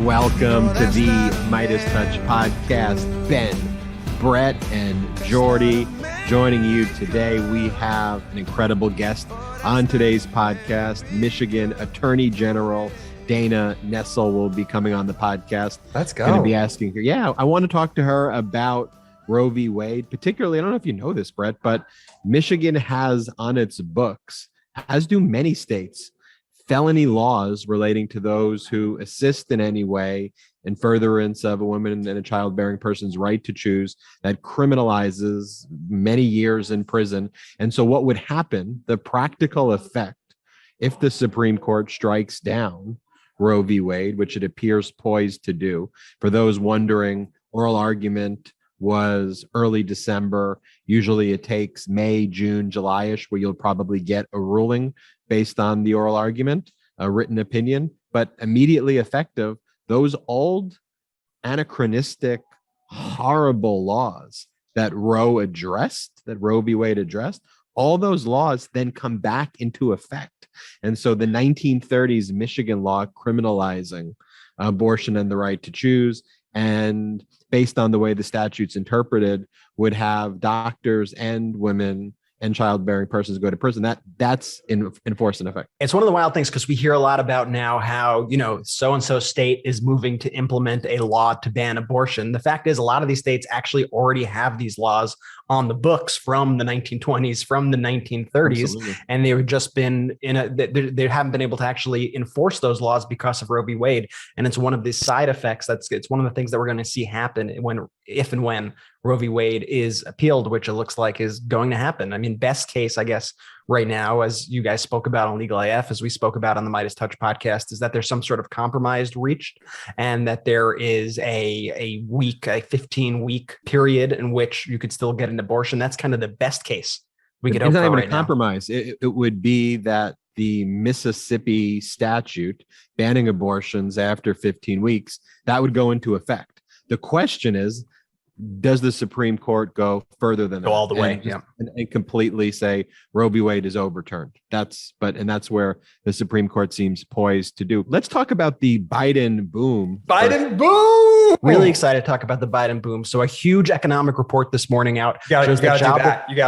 Welcome to the MeidasTouch podcast. Ben, Brett, and Jordy joining you today. We have an incredible guest on today's podcast. Michigan Attorney General Dana Nessel will be coming on the podcast. Let's go. Going to be asking her. Yeah, I want to talk to her about Roe v. Wade, particularly. I don't know if you know this, Brett, but Michigan has on its books, as do many states, felony laws relating to those who assist in any way in furtherance of a woman and a childbearing person's right to choose, that criminalizes many years in prison. And so what would happen, the practical effect, if the Supreme Court strikes down Roe v. Wade, which it appears poised to do, for those wondering, oral argument was early December. Usually it takes May, June, July-ish, where you'll probably get a ruling based on the oral argument, a written opinion, but immediately effective. Those old, anachronistic, horrible laws that Roe v. Wade addressed, all those laws then come back into effect. And so the 1930s Michigan law criminalizing abortion and the right to choose, and based on the way the statute's interpreted, would have doctors and women and childbearing persons go to prison. That's in force and effect. It's one of the wild things because we hear a lot about now how, so-and-so state is moving to implement a law to ban abortion. The fact is, a lot of these states actually already have these laws on the books from the 1920s, from the 1930s. Absolutely. And they've just been they haven't been able to actually enforce those laws because of Roe v. Wade. And it's one of the side effects. It's one of the things that we're going to see happen if and when Roe v. Wade is appealed, which it looks like is going to happen. I mean, best case, I guess, right now, as you guys spoke about on Legal AF, as we spoke about on the MeidasTouch podcast, is that there's some sort of compromise reached, and that there is a 15-week period in which you could still get an abortion. That's kind of the best case we could hope for. It's not even a compromise. It would be that the Mississippi statute banning abortions after 15 weeks, that would go into effect. The question is, does the Supreme Court go further than that? Go all the way, and completely say Roe v. Wade is overturned? That's where the Supreme Court seems poised to do. Let's talk about the Biden boom. Boom! Really excited to talk about the Biden boom. So a huge economic report this morning out. You gotta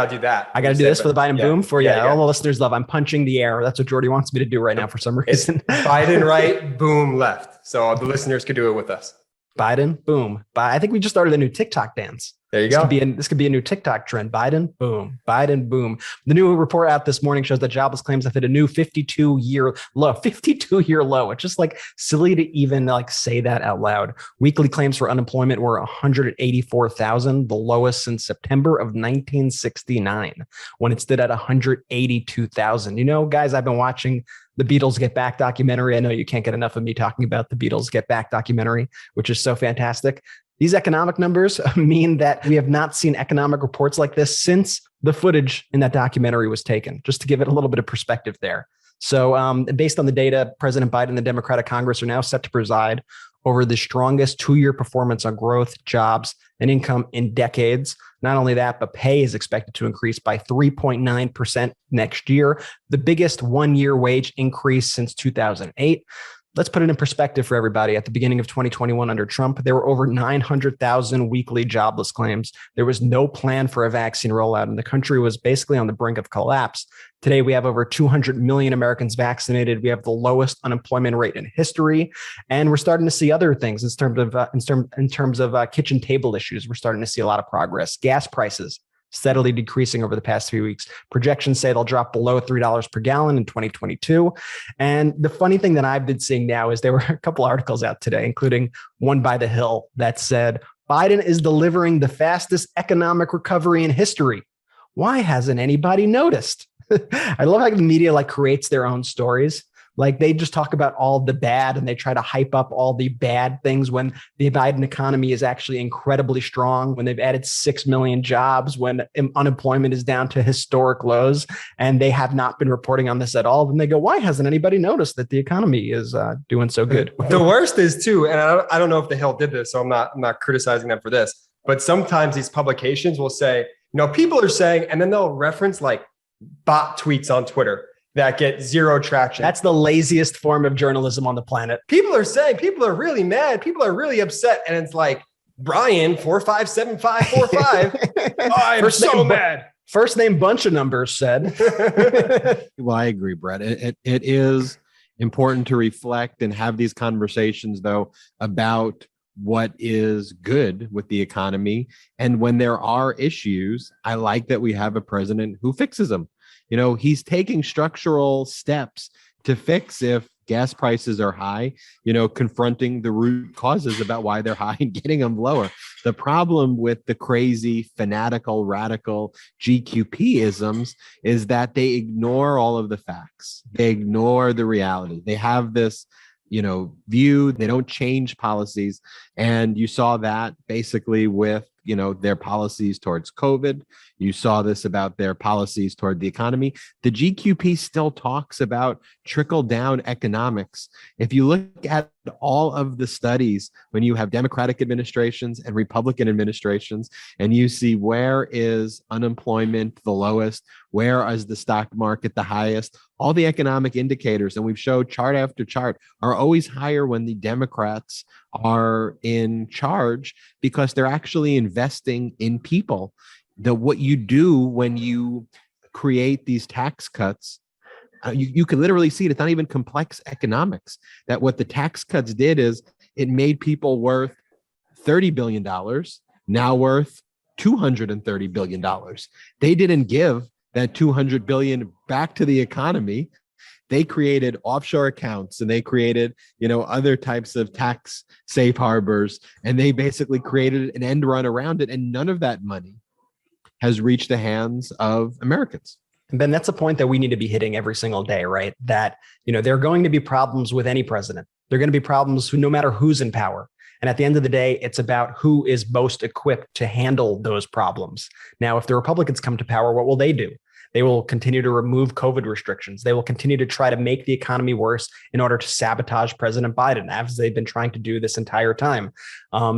do that. I got to do this for the Biden boom for all the listeners love. I'm punching the air. That's what Jordy wants me to do right now for some reason. Biden right, boom left. So the listeners could do it with us. Biden, boom. I think we just started a new TikTok dance. There you go. This could be a new TikTok trend. Biden, boom. Biden, boom. The new report out this morning shows that jobless claims have hit a new 52-year low. 52-year low. It's just like silly to even say that out loud. Weekly claims for unemployment were 184,000, the lowest since September of 1969, when it stood at 182,000. Guys, I've been watching the Beatles Get Back documentary. I know you can't get enough of me talking about the Beatles Get Back documentary, which is so fantastic. These economic numbers mean that we have not seen economic reports like this since the footage in that documentary was taken, just to give it a little bit of perspective there. So based on the data, President Biden and the Democratic Congress are now set to preside over the strongest 2-year performance on growth, jobs, and income in decades. Not only that, but pay is expected to increase by 3.9% next year, the biggest 1-year wage increase since 2008. Let's put it in perspective for everybody. At the beginning of 2021 under Trump, there were over 900,000 weekly jobless claims. There was no plan for a vaccine rollout, and the country was basically on the brink of collapse. Today, we have over 200 million Americans vaccinated. We have the lowest unemployment rate in history, and we're starting to see other things in terms of kitchen table issues. We're starting to see a lot of progress. Gas prices steadily decreasing over the past 3 weeks. Projections say they'll drop below $3 per gallon in 2022. And the funny thing that I've been seeing now is there were a couple articles out today, including one by The Hill, that said, Biden is delivering the fastest economic recovery in history. Why hasn't anybody noticed? I love how the media creates their own stories. They just talk about all the bad and they try to hype up all the bad things when the Biden economy is actually incredibly strong, when they've added 6 million jobs, when unemployment is down to historic lows, and they have not been reporting on this at all. Then they go, why hasn't anybody noticed that the economy is doing so good? The worst is too, and I don't know if The Hill did this, so I'm not criticizing them for this, but sometimes these publications will say, people are saying, and then they'll reference bot tweets on Twitter. that get zero traction. That's the laziest form of journalism on the planet. People are saying, people are really mad. People are really upset. And it's like, Brian, 457545. I'm so mad. First name bunch of numbers said. Well, I agree, Brett. It is important to reflect and have these conversations, though, about what is good with the economy. And when there are issues, I like that we have a president who fixes them. You know, he's taking structural steps to fix if gas prices are high, you know, confronting the root causes about why they're high and getting them lower. The problem with the crazy, fanatical, radical GQP-isms is that they ignore all of the facts. They ignore the reality. They have this, you know, view. They don't change policies. And you saw that basically with, you know, their policies towards COVID. You saw this about their policies toward the economy. The GQP still talks about trickle down economics. If you look at all of the studies, when you have Democratic administrations and Republican administrations, and you see where is unemployment the lowest, where is the stock market the highest, all the economic indicators, and we've showed chart after chart, are always higher when the Democrats are in charge because they're actually investing in people. What you do when you create these tax cuts, you can literally see it. It's not even complex economics. That what the tax cuts did is it made people worth $30 billion, now worth $230 billion. They didn't give that $200 billion back to the economy. They created offshore accounts and they created, you know, other types of tax safe harbors, and they basically created an end run around it. And none of that money has reached the hands of Americans. Ben, that's a point that we need to be hitting every single day, right? That, you know, there are going to be problems with any president. There are going to be problems no matter who's in power. And at the end of the day, it's about who is most equipped to handle those problems. Now, if the Republicans come to power, what will they do? They will continue to remove COVID restrictions. They will continue to try to make the economy worse in order to sabotage President Biden, as they've been trying to do this entire time.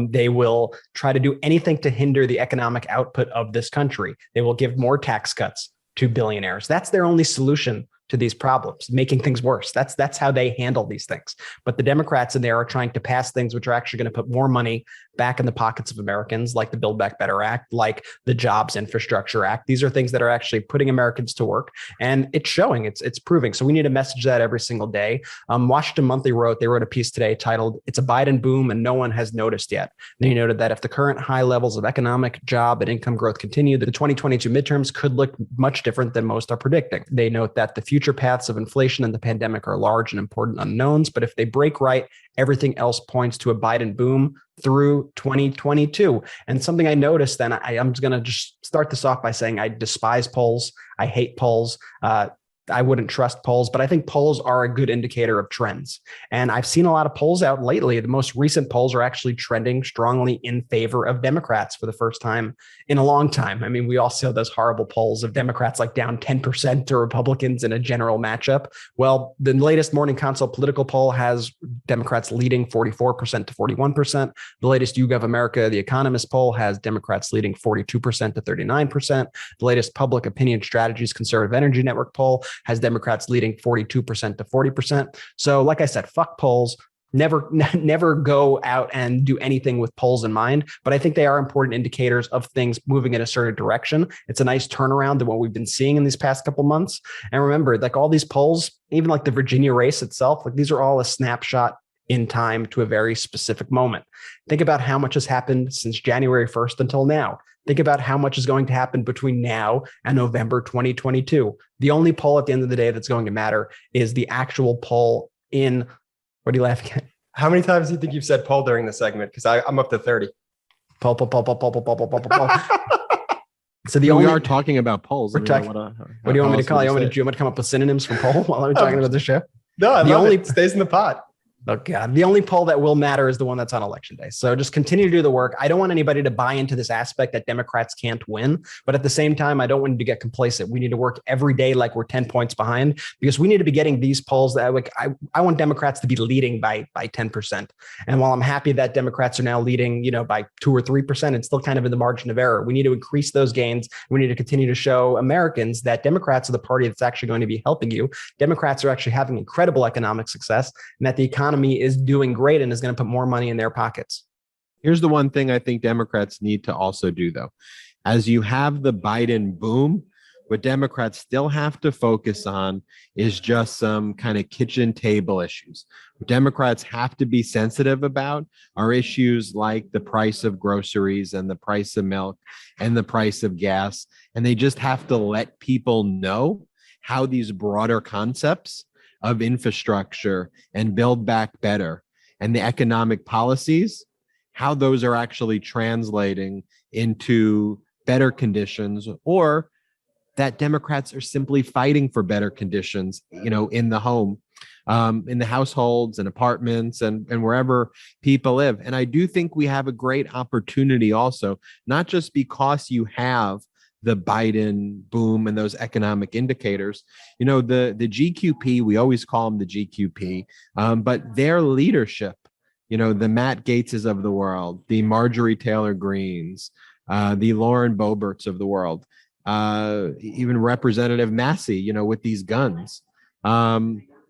They will try to do anything to hinder the economic output of this country. They will give more tax cuts to billionaires. That's their only solution to these problems, making things worse. That's how they handle these things. But the Democrats in there are trying to pass things which are actually going to put more money back in the pockets of Americans, like the Build Back Better Act, like the Jobs Infrastructure Act. These are things that are actually putting Americans to work, and it's showing, it's proving. So we need to message that every single day. Washington Monthly wrote a piece today titled, "It's a Biden boom and no one has noticed yet." And they noted that if the current high levels of economic, job, and income growth continue, the 2022 midterms could look much different than most are predicting. They note that the future paths of inflation and the pandemic are large and important unknowns, but if they break right, everything else points to a Biden boom through 2022. And something I noticed, then I'm going to just start this off by saying I despise polls. I hate polls. I wouldn't trust polls, but I think polls are a good indicator of trends. And I've seen a lot of polls out lately. The most recent polls are actually trending strongly in favor of Democrats for the first time in a long time. I mean, we all saw those horrible polls of Democrats like down 10% to Republicans in a general matchup. Well, the latest Morning Consult political poll has Democrats leading 44% to 41%. The latest YouGov America, The Economist poll has Democrats leading 42% to 39%. The latest Public Opinion Strategies Conservative Energy Network poll has Democrats leading 42% to 40%. So like I said, fuck polls. Never go out and do anything with polls in mind. But I think they are important indicators of things moving in a certain direction. It's a nice turnaround than what we've been seeing in these past couple months. And remember, like all these polls, even like the Virginia race itself, like these are all a snapshot in time to a very specific moment. Think about how much has happened since January 1st until now. Think about how much is going to happen between now and November 2022. The only poll at the end of the day that's going to matter is the actual poll in, what are you laughing at? How many times do you think you've said poll during this segment? Because I'm up to 30. Poll. So we are talking about polls. What do you want me to call? You want me to come up with synonyms for poll while I'm talking about the show? No, it stays in the pot. Oh God, the only poll that will matter is the one that's on election day. So just continue to do the work. I don't want anybody to buy into this aspect that Democrats can't win, but at the same time, I don't want you to get complacent. We need to work every day like we're 10 points behind, because we need to be getting these polls that I want Democrats to be leading by 10%. And while I'm happy that Democrats are now leading, by 2 or 3%, it's still kind of in the margin of error. We need to increase those gains. We need to continue to show Americans that Democrats are the party that's actually going to be helping you. Democrats are actually having incredible economic success, and that the economy is doing great and is going to put more money in their pockets. Here's the one thing I think Democrats need to also do, though. As you have the Biden boom, what Democrats still have to focus on is just some kind of kitchen table issues. What Democrats have to be sensitive about are issues like the price of groceries and the price of milk and the price of gas. And they just have to let people know how these broader concepts of infrastructure and build back better and the economic policies, how those are actually translating into better conditions, or that Democrats are simply fighting for better conditions, in the home, in the households and apartments and wherever people live. And I do think we have a great opportunity also, not just because you have the Biden boom and those economic indicators. The GQP, we always call them the GQP, but their leadership, the Matt Gaetzes of the world, the Marjorie Taylor Greens, the Lauren Boeberts of the world, even Representative Massey, with these guns,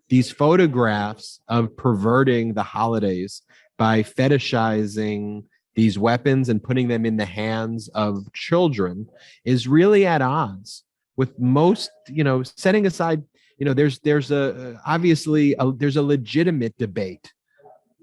these photographs of perverting the holidays by fetishizing these weapons and putting them in the hands of children is really at odds with most, setting aside, there's obviously there's a legitimate debate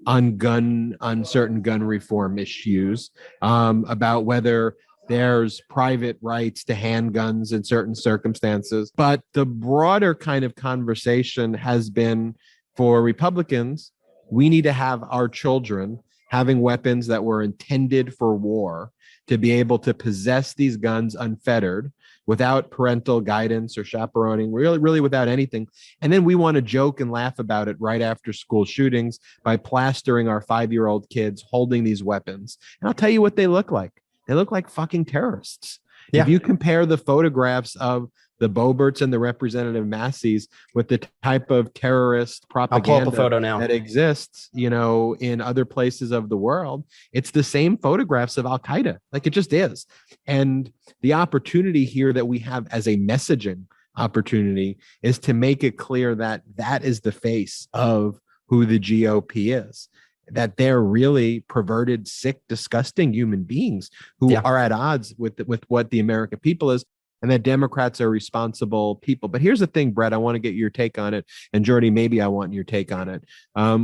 on certain gun reform issues, about whether there's private rights to handguns in certain circumstances. But the broader kind of conversation has been, for Republicans, we need to have our children having weapons that were intended for war, to be able to possess these guns unfettered without parental guidance or chaperoning, really without anything. And then we want to joke and laugh about it right after school shootings by plastering our 5-year-old kids holding these weapons. And I'll tell you what they look like. They look like fucking terrorists. Yeah. If you compare the photographs of the Boeberts and the Representative Masseys with the type of terrorist propaganda that exists, in other places of the world, it's the same photographs of Al-Qaeda. Like, it just is. And the opportunity here that we have as a messaging opportunity is to make it clear that that is the face of who the GOP is, that they're really perverted, sick, disgusting human beings who are at odds with what the American people is, and that Democrats are responsible people. But here's the thing, Brett, I want to get your take on it. And Jordy, maybe I want your take on it,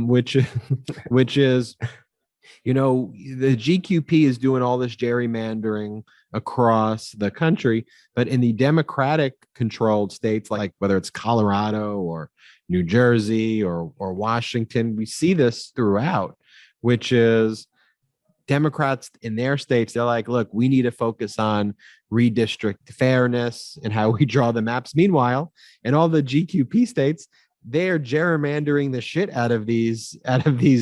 which is, the GQP is doing all this gerrymandering across the country, but in the Democratic controlled states, like whether it's Colorado or New Jersey or Washington, we see this throughout, which is Democrats in their states, they're like, look, we need to focus on redistrict fairness and how we draw the maps. Meanwhile, in all the GQP states, they're gerrymandering the shit out of these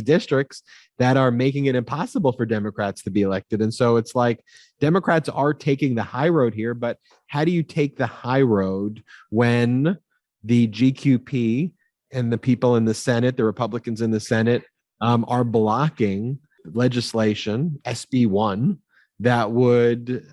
districts that are making it impossible for Democrats to be elected. And so it's like Democrats are taking the high road here, but how do you take the high road when the GQP and the people in the Senate, the Republicans in the Senate, are blocking legislation, SB 1, that would,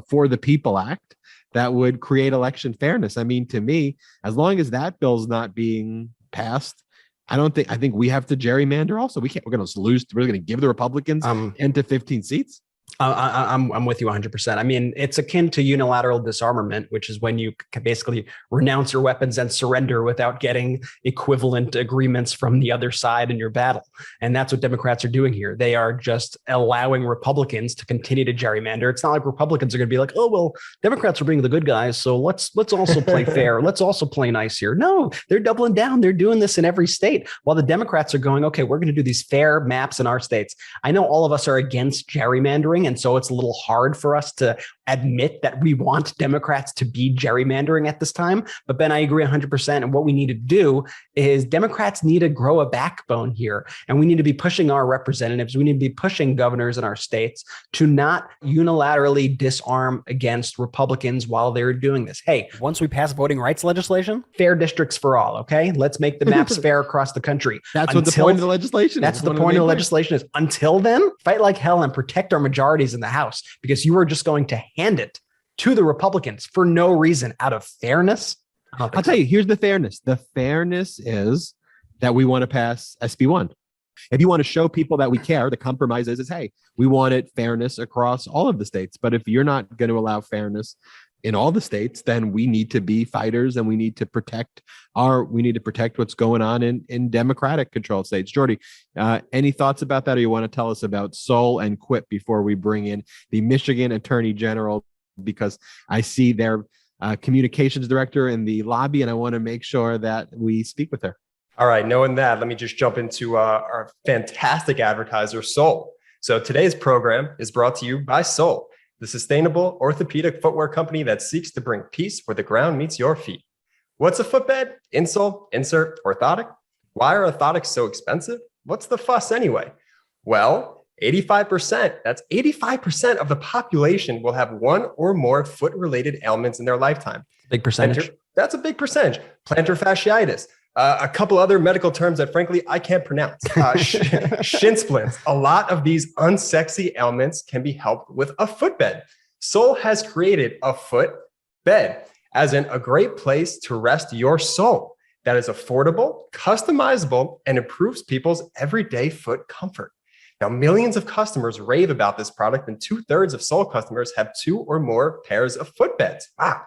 for the People Act, that would create election fairness? I mean, to me, as long as that bill's not being passed, I think we have to gerrymander also. We're going to lose. We're going to give the Republicans 10 to 15 seats. I'm with you 100%. I mean, it's akin to unilateral disarmament, which is when you can basically renounce your weapons and surrender without getting equivalent agreements from the other side in your battle. And that's what Democrats are doing here. They are just allowing Republicans to continue to gerrymander. It's not like Republicans are going to be like, oh, well, Democrats are being the good guys, so let's also play fair. Let's also play nice here. No, they're doubling down. They're doing this in every state, while the Democrats are going, okay, we're going to do these fair maps in our states. I know all of us are against gerrymandering, and so it's a little hard for us to admit that we want Democrats to be gerrymandering at this time. But Ben, I agree 100%. And what we need to do is Democrats need to grow a backbone here. And we need to be pushing our representatives. We need to be pushing governors in our states to not unilaterally disarm against Republicans while they're doing this. Hey, once we pass voting rights legislation, fair districts for all, okay? Let's make the maps fair across the country. That's what the point of the legislation is. That's the point of the legislation is. Until then, fight like hell and protect our majorities in the House, because you are just going to hand it to the Republicans for no reason out of fairness. I'll tell you, here's the fairness. The fairness is that we want to pass SB1. If you want to show people that we care, the compromise is hey, we wanted fairness across all of the states. But if you're not going to allow fairness in all the states, then we need to be fighters and we need to protect what's going on in Democratic controlled states. Jordy, any thoughts about that, or you want to tell us about Sol and Quip before we bring in the Michigan Attorney General? Because I see their communications director in the lobby, and I want to make sure that we speak with her. All right, knowing that, let me just jump into our fantastic advertiser, Sol. So today's program is brought to you by Sol, the sustainable orthopedic footwear company that seeks to bring peace where the ground meets your feet. What's a footbed? Insole, insert, orthotic? Why are orthotics so expensive? What's the fuss anyway? Well, 85%, that's 85% of the population will have one or more foot-related ailments in their lifetime. Big percentage. That's a big percentage. Plantar fasciitis. A couple other medical terms that, frankly, I can't pronounce. Shin splints. A lot of these unsexy ailments can be helped with a footbed. Sol has created a foot bed, as in a great place to rest your soul that is affordable, customizable, and improves people's everyday foot comfort. Now, millions of customers rave about this product, and 2/3 of Sol customers have 2 or more pairs of footbeds. Wow.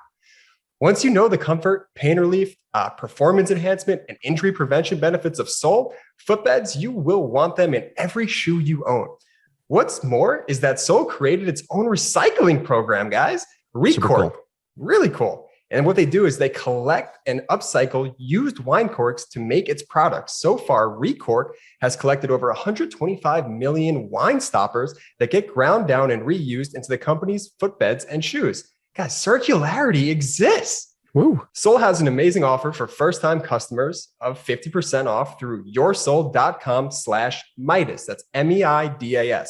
Once you know the comfort, pain relief, performance enhancement, and injury prevention benefits of Sol footbeds, you will want them in every shoe you own. What's more is that Sol created its own recycling program, guys. Recork. Cool. Really cool. And what they do is they collect and upcycle used wine corks to make its products. So far, Recork has collected over 125 million wine stoppers that get ground down and reused into the company's footbeds and shoes. Guys, circularity exists. Woo. Sol has an amazing offer for first-time customers of 50% off through yoursol.com/Meidas. That's MEIDAS.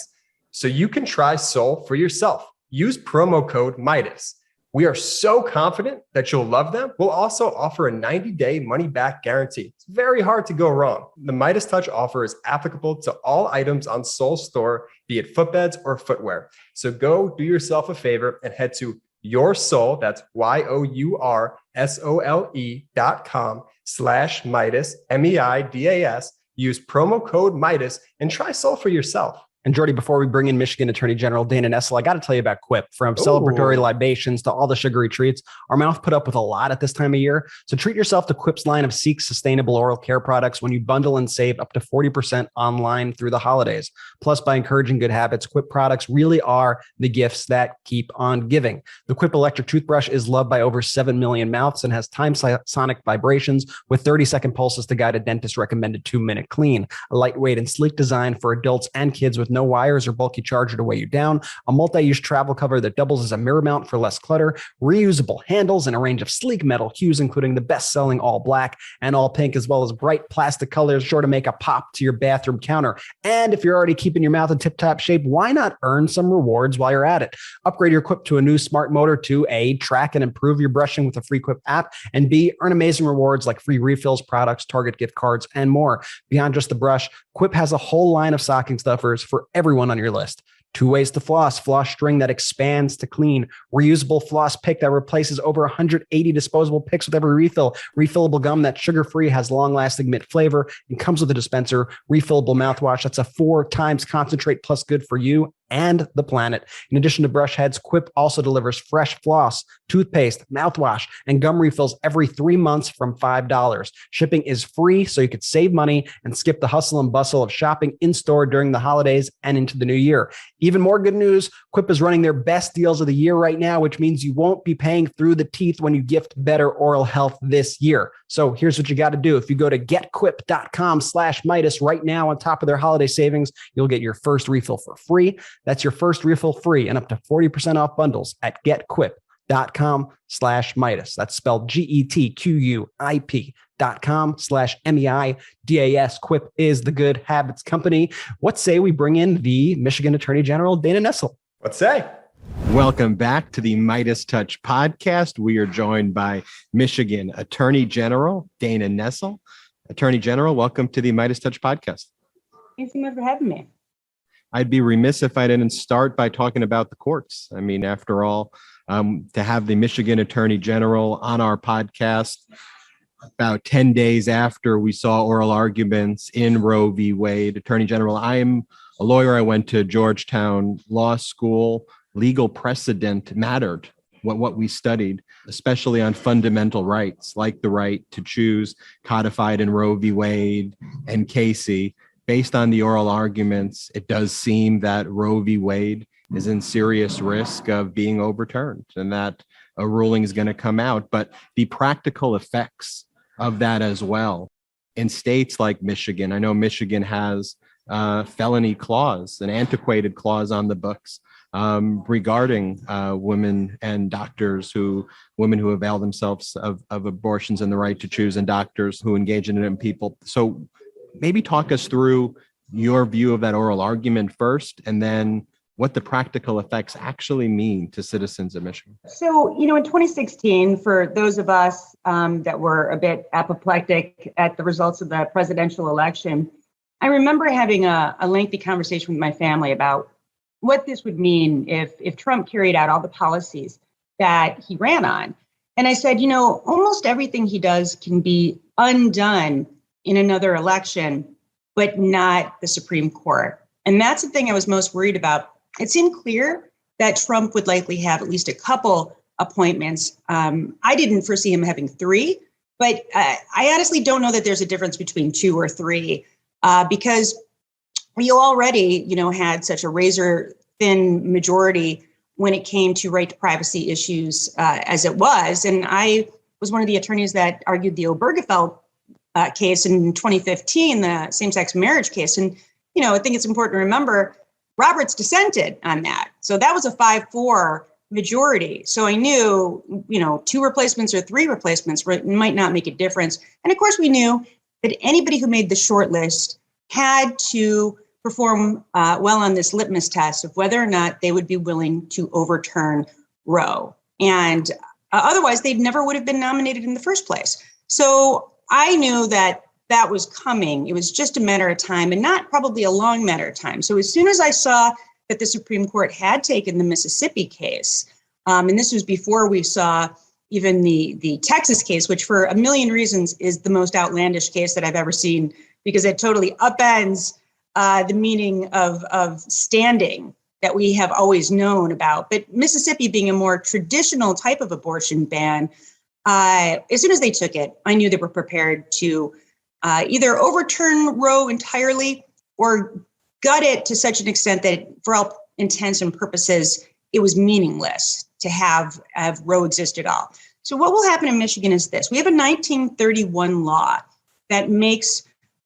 So you can try Sol for yourself. Use promo code Meidas. We are so confident that you'll love them. We'll also offer a 90-day money-back guarantee. It's very hard to go wrong. The MeidasTouch offer is applicable to all items on Sol's store, be it footbeds or footwear. So go do yourself a favor and head to YourSole, that's yoursole.com/Meidas, MEIDAS. Use promo code Meidas and try Sol for yourself. And Jordy, before we bring in Michigan Attorney General Dana Nessel, I got to tell you about Quip. From celebratory libations to all the sugary treats, our mouth put up with a lot at this time of year. So treat yourself to Quip's line of Seek sustainable oral care products when you bundle and save up to 40% online through the holidays. Plus, by encouraging good habits, Quip products really are the gifts that keep on giving. The Quip electric toothbrush is loved by over 7 million mouths and has time sonic vibrations with 30-second pulses to guide a dentist recommended 2-minute clean. A lightweight and sleek design for adults and kids with no wires or bulky charger to weigh you down, a multi-use travel cover that doubles as a mirror mount for less clutter, reusable handles, and a range of sleek metal hues, including the best-selling all black and all pink, as well as bright plastic colors sure to make a pop to your bathroom counter. And if you're already keeping your mouth in tip-top shape, why not earn some rewards while you're at it? Upgrade your Quip to a new smart motor to A, track and improve your brushing with a free Quip app, and B, earn amazing rewards like free refills, products, Target gift cards, and more. Beyond just the brush, Quip has a whole line of stocking stuffers for everyone on your list. 2 ways to floss string that expands to clean, reusable floss pick that replaces over 180 disposable picks with every refill, refillable gum that's sugar-free, has long-lasting mint flavor, and comes with a dispenser, refillable mouthwash that's a 4 times concentrate plus good for you and the planet. In addition to brush heads, Quip also delivers fresh floss, toothpaste, mouthwash, and gum refills every 3 months from $5. Shipping is free, so you could save money and skip the hustle and bustle of shopping in-store during the holidays and into the new year. Even more good news, Quip is running their best deals of the year right now, which means you won't be paying through the teeth when you gift better oral health this year. So here's what you got to do. If you go to getquip.com/Meidas right now on top of their holiday savings, you'll get your first refill for free. That's your first refill free and up to 40% off bundles at getquip.com/Meidas. That's spelled GETQUIP.com/MEIDAS. Quip is the good habits company. What say we bring in the Michigan Attorney General, Dana Nessel? What say? Welcome back to the MeidasTouch podcast. We are joined by Michigan Attorney General Dana Nessel. Attorney General, welcome to the MeidasTouch podcast. Thanks so much for having me. I'd be remiss if I didn't start by talking about the courts. I mean, after all, to have the Michigan Attorney General on our podcast about 10 days after we saw oral arguments in Roe v. Wade. Attorney General, I am a lawyer. I went to Georgetown Law School. Legal precedent mattered, what we studied, especially on fundamental rights, like the right to choose, codified in Roe v. Wade and Casey. Based on the oral arguments, it does seem that Roe v. Wade is in serious risk of being overturned and that a ruling is going to come out. But the practical effects of that as well in states like Michigan, I know Michigan has a felony clause, an antiquated clause on the books regarding women and women who avail themselves of abortions and the right to choose, and doctors who engage in it, and people. So maybe talk us through your view of that oral argument first, and then what the practical effects actually mean to citizens of Michigan. So, in 2016, for those of us that were a bit apoplectic at the results of the presidential election, I remember having a lengthy conversation with my family about what this would mean if Trump carried out all the policies that he ran on. And I said, almost everything he does can be undone in another election, but not the Supreme Court. And that's the thing I was most worried about. It seemed clear that Trump would likely have at least a couple appointments. I didn't foresee him having three, but I honestly don't know that there's a difference between two or three because we already, had such a razor thin majority when it came to right to privacy issues as it was. And I was one of the attorneys that argued the Obergefell case in 2015, the same-sex marriage case. And, I think it's important to remember Roberts dissented on that. So that was a 5-4 majority. So I knew, two replacements or three replacements might not make a difference. And of course, we knew that anybody who made the short list had to perform well on this litmus test of whether or not they would be willing to overturn Roe. And otherwise, they never would have been nominated in the first place. So I knew that was coming. It was just a matter of time, and not probably a long matter of time. So as soon as I saw that the Supreme Court had taken the Mississippi case, and this was before we saw even the Texas case, which for a million reasons is the most outlandish case that I've ever seen, because it totally upends the meaning of standing that we have always known about. But Mississippi being a more traditional type of abortion ban, as soon as they took it, I knew they were prepared to either overturn Roe entirely or gut it to such an extent that for all intents and purposes, it was meaningless to have Roe exist at all. So what will happen in Michigan is this. We have a 1931 law that makes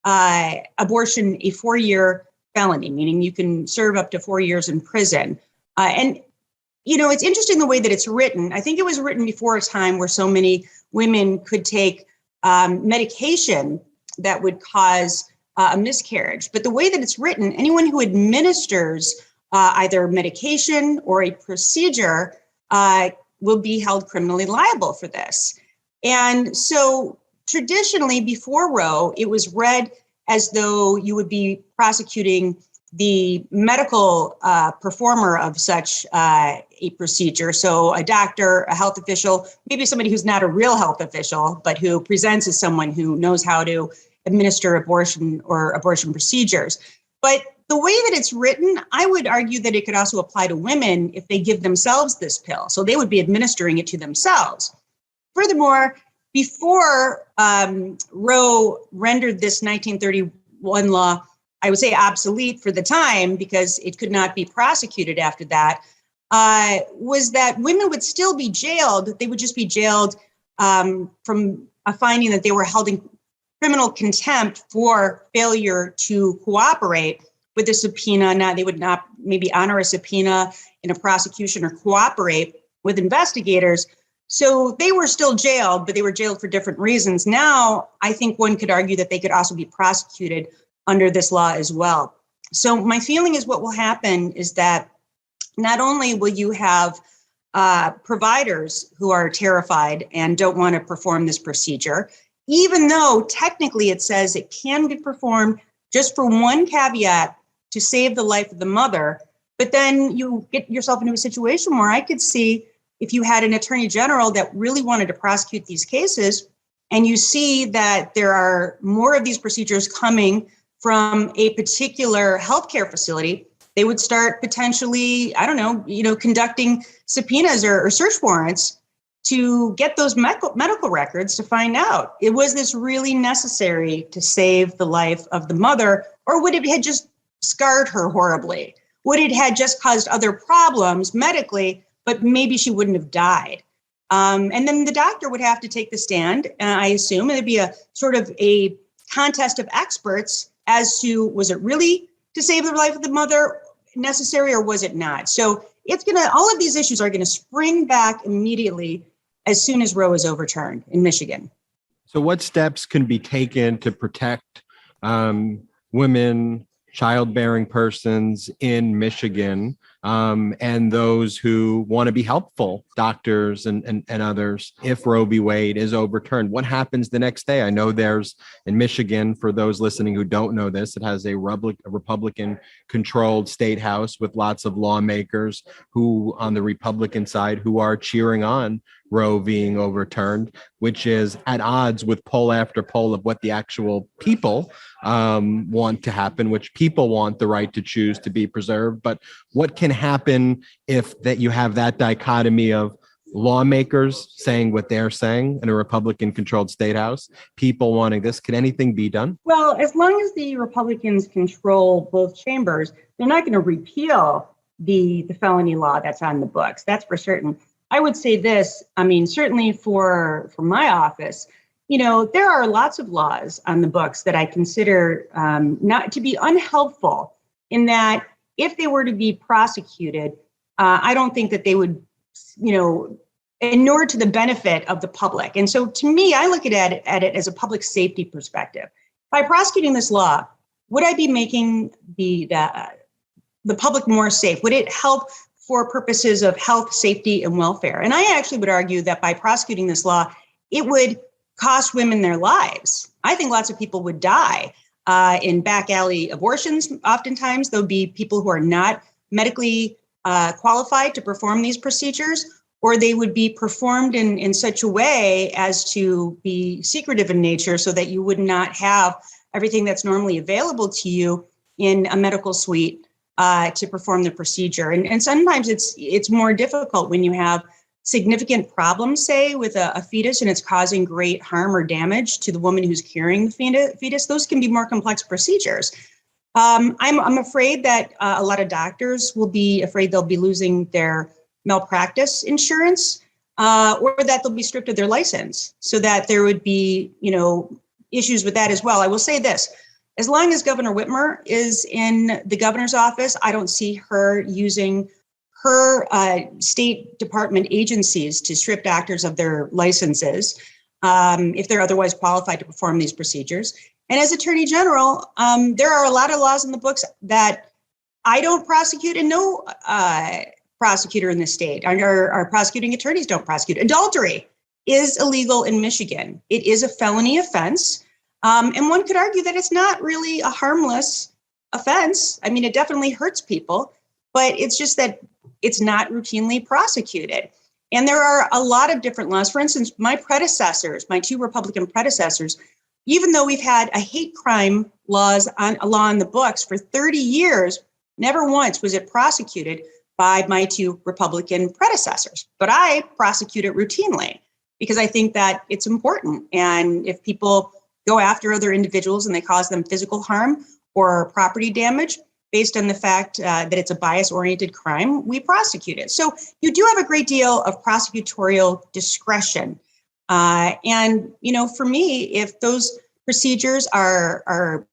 abortion a 4-year felony, meaning you can serve up to 4 years in prison. And it's interesting the way that it's written. I think it was written before a time where so many women could take medication that would cause a miscarriage. But the way that it's written, anyone who administers either medication or a procedure will be held criminally liable for this. And so traditionally, before Roe, it was read as though you would be prosecuting the medical performer of such a procedure. So a doctor, a health official, maybe somebody who's not a real health official, but who presents as someone who knows how to administer abortion or abortion procedures. But the way that it's written, I would argue that it could also apply to women if they give themselves this pill. So they would be administering it to themselves. Furthermore, before Roe rendered this 1931 law, I would say obsolete for the time because it could not be prosecuted after that, was that women would still be jailed. They would just be jailed from a finding that they were held in criminal contempt for failure to cooperate with a subpoena. Now, they would not maybe honor a subpoena in a prosecution or cooperate with investigators. So they were still jailed, but they were jailed for different reasons. Now, I think one could argue that they could also be prosecuted under this law as well. So my feeling is what will happen is that not only will you have providers who are terrified and don't want to perform this procedure, even though technically it says it can be performed just for one caveat to save the life of the mother. But then you get yourself into a situation where I could see if you had an attorney general that really wanted to prosecute these cases, and you see that there are more of these procedures coming from a particular healthcare facility, they would start potentially, conducting subpoenas or search warrants to get those medical records to find out, was this really necessary to save the life of the mother, or would it have just scarred her horribly? Would it have just caused other problems medically, but maybe she wouldn't have died? And then the doctor would have to take the stand, I assume, and it'd be a sort of a contest of experts as to, was it really to save the life of the mother necessary, or was it not? So all of these issues are going to spring back immediately as soon as Roe is overturned in Michigan. So what steps can be taken to protect women, childbearing persons in Michigan, and those who want to be helpful, doctors and others, if Roe v. Wade is overturned? What happens the next day? I know there's, in Michigan, for those listening who don't know this, it has a Republican-controlled state house with lots of lawmakers who, on the Republican side, who are cheering on Roe being overturned, which is at odds with poll after poll of what the actual people want to happen, which people want the right to choose to be preserved. But what can happen if that you have that dichotomy of lawmakers saying what they're saying in a Republican-controlled state house, people wanting this? Can anything be done? Well, as long as the Republicans control both chambers, they're not going to repeal the felony law that's on the books. That's for certain. I would say this, certainly for my office, there are lots of laws on the books that I consider not to be unhelpful, in that if they were to be prosecuted, I don't think that they would, inure to the benefit of the public. And so to me, I look at it as a public safety perspective. By prosecuting this law, would I be making the public more safe? Would it help for purposes of health, safety, and welfare? And I actually would argue that by prosecuting this law, it would cost women their lives. I think lots of people would die in back alley abortions. Oftentimes, there'll be people who are not medically qualified to perform these procedures, or they would be performed in such a way as to be secretive in nature, so that you would not have everything that's normally available to you in a medical suite to perform the procedure. And sometimes it's more difficult when you have significant problems, say, with a fetus, and it's causing great harm or damage to the woman who's carrying the fetus. Those can be more complex procedures. I'm afraid that a lot of doctors will be afraid they'll be losing their malpractice insurance, or that they'll be stripped of their license, so that there would be, issues with that as well. I will say this: as long as Governor Whitmer is in the governor's office, I don't see her using her State Department agencies to strip doctors of their licenses if they're otherwise qualified to perform these procedures. And as Attorney General, there are a lot of laws in the books that I don't prosecute, and no prosecutor in the state, our prosecuting attorneys don't prosecute. Adultery is illegal in Michigan. It is a felony offense. And one could argue that it's not really a harmless offense. It definitely hurts people, but it's just that it's not routinely prosecuted. And there are a lot of different laws. For instance, my two Republican predecessors, even though we've had a hate crime law on the books for 30 years, never once was it prosecuted by my two Republican predecessors. But I prosecute it routinely because I think that it's important. And if people go after other individuals and they cause them physical harm or property damage based on the fact that it's a bias-oriented crime, we prosecute it. So you do have a great deal of prosecutorial discretion. And, for me, if those procedures are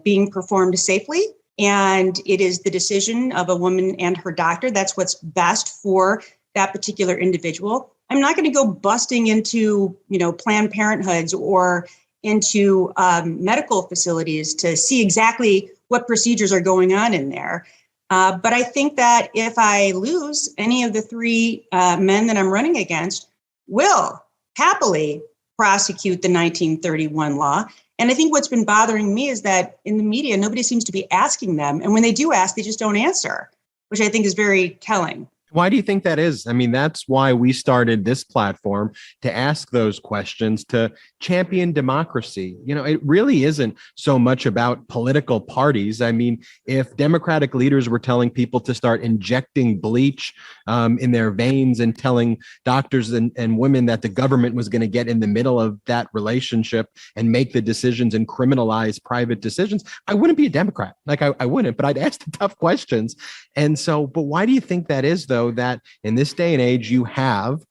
being performed safely, and it is the decision of a woman and her doctor, that's what's best for that particular individual. I'm not going to go busting into, Planned Parenthoods or into medical facilities to see exactly what procedures are going on in there. But I think that if I lose, any of the three men that I'm running against will happily prosecute the 1931 law. And I think what's been bothering me is that in the media, nobody seems to be asking them. And when they do ask, they just don't answer, which I think is very telling. Why do you think that is? I mean, that's why we started this platform, to ask those questions, to champion democracy. It really isn't so much about political parties. I mean, if Democratic leaders were telling people to start injecting bleach in their veins and telling doctors and women that the government was going to get in the middle of that relationship and make the decisions and criminalize private decisions, I wouldn't be a Democrat. I wouldn't, but I'd ask the tough questions. And so, but why do you think that is, though, that in this day and age you have,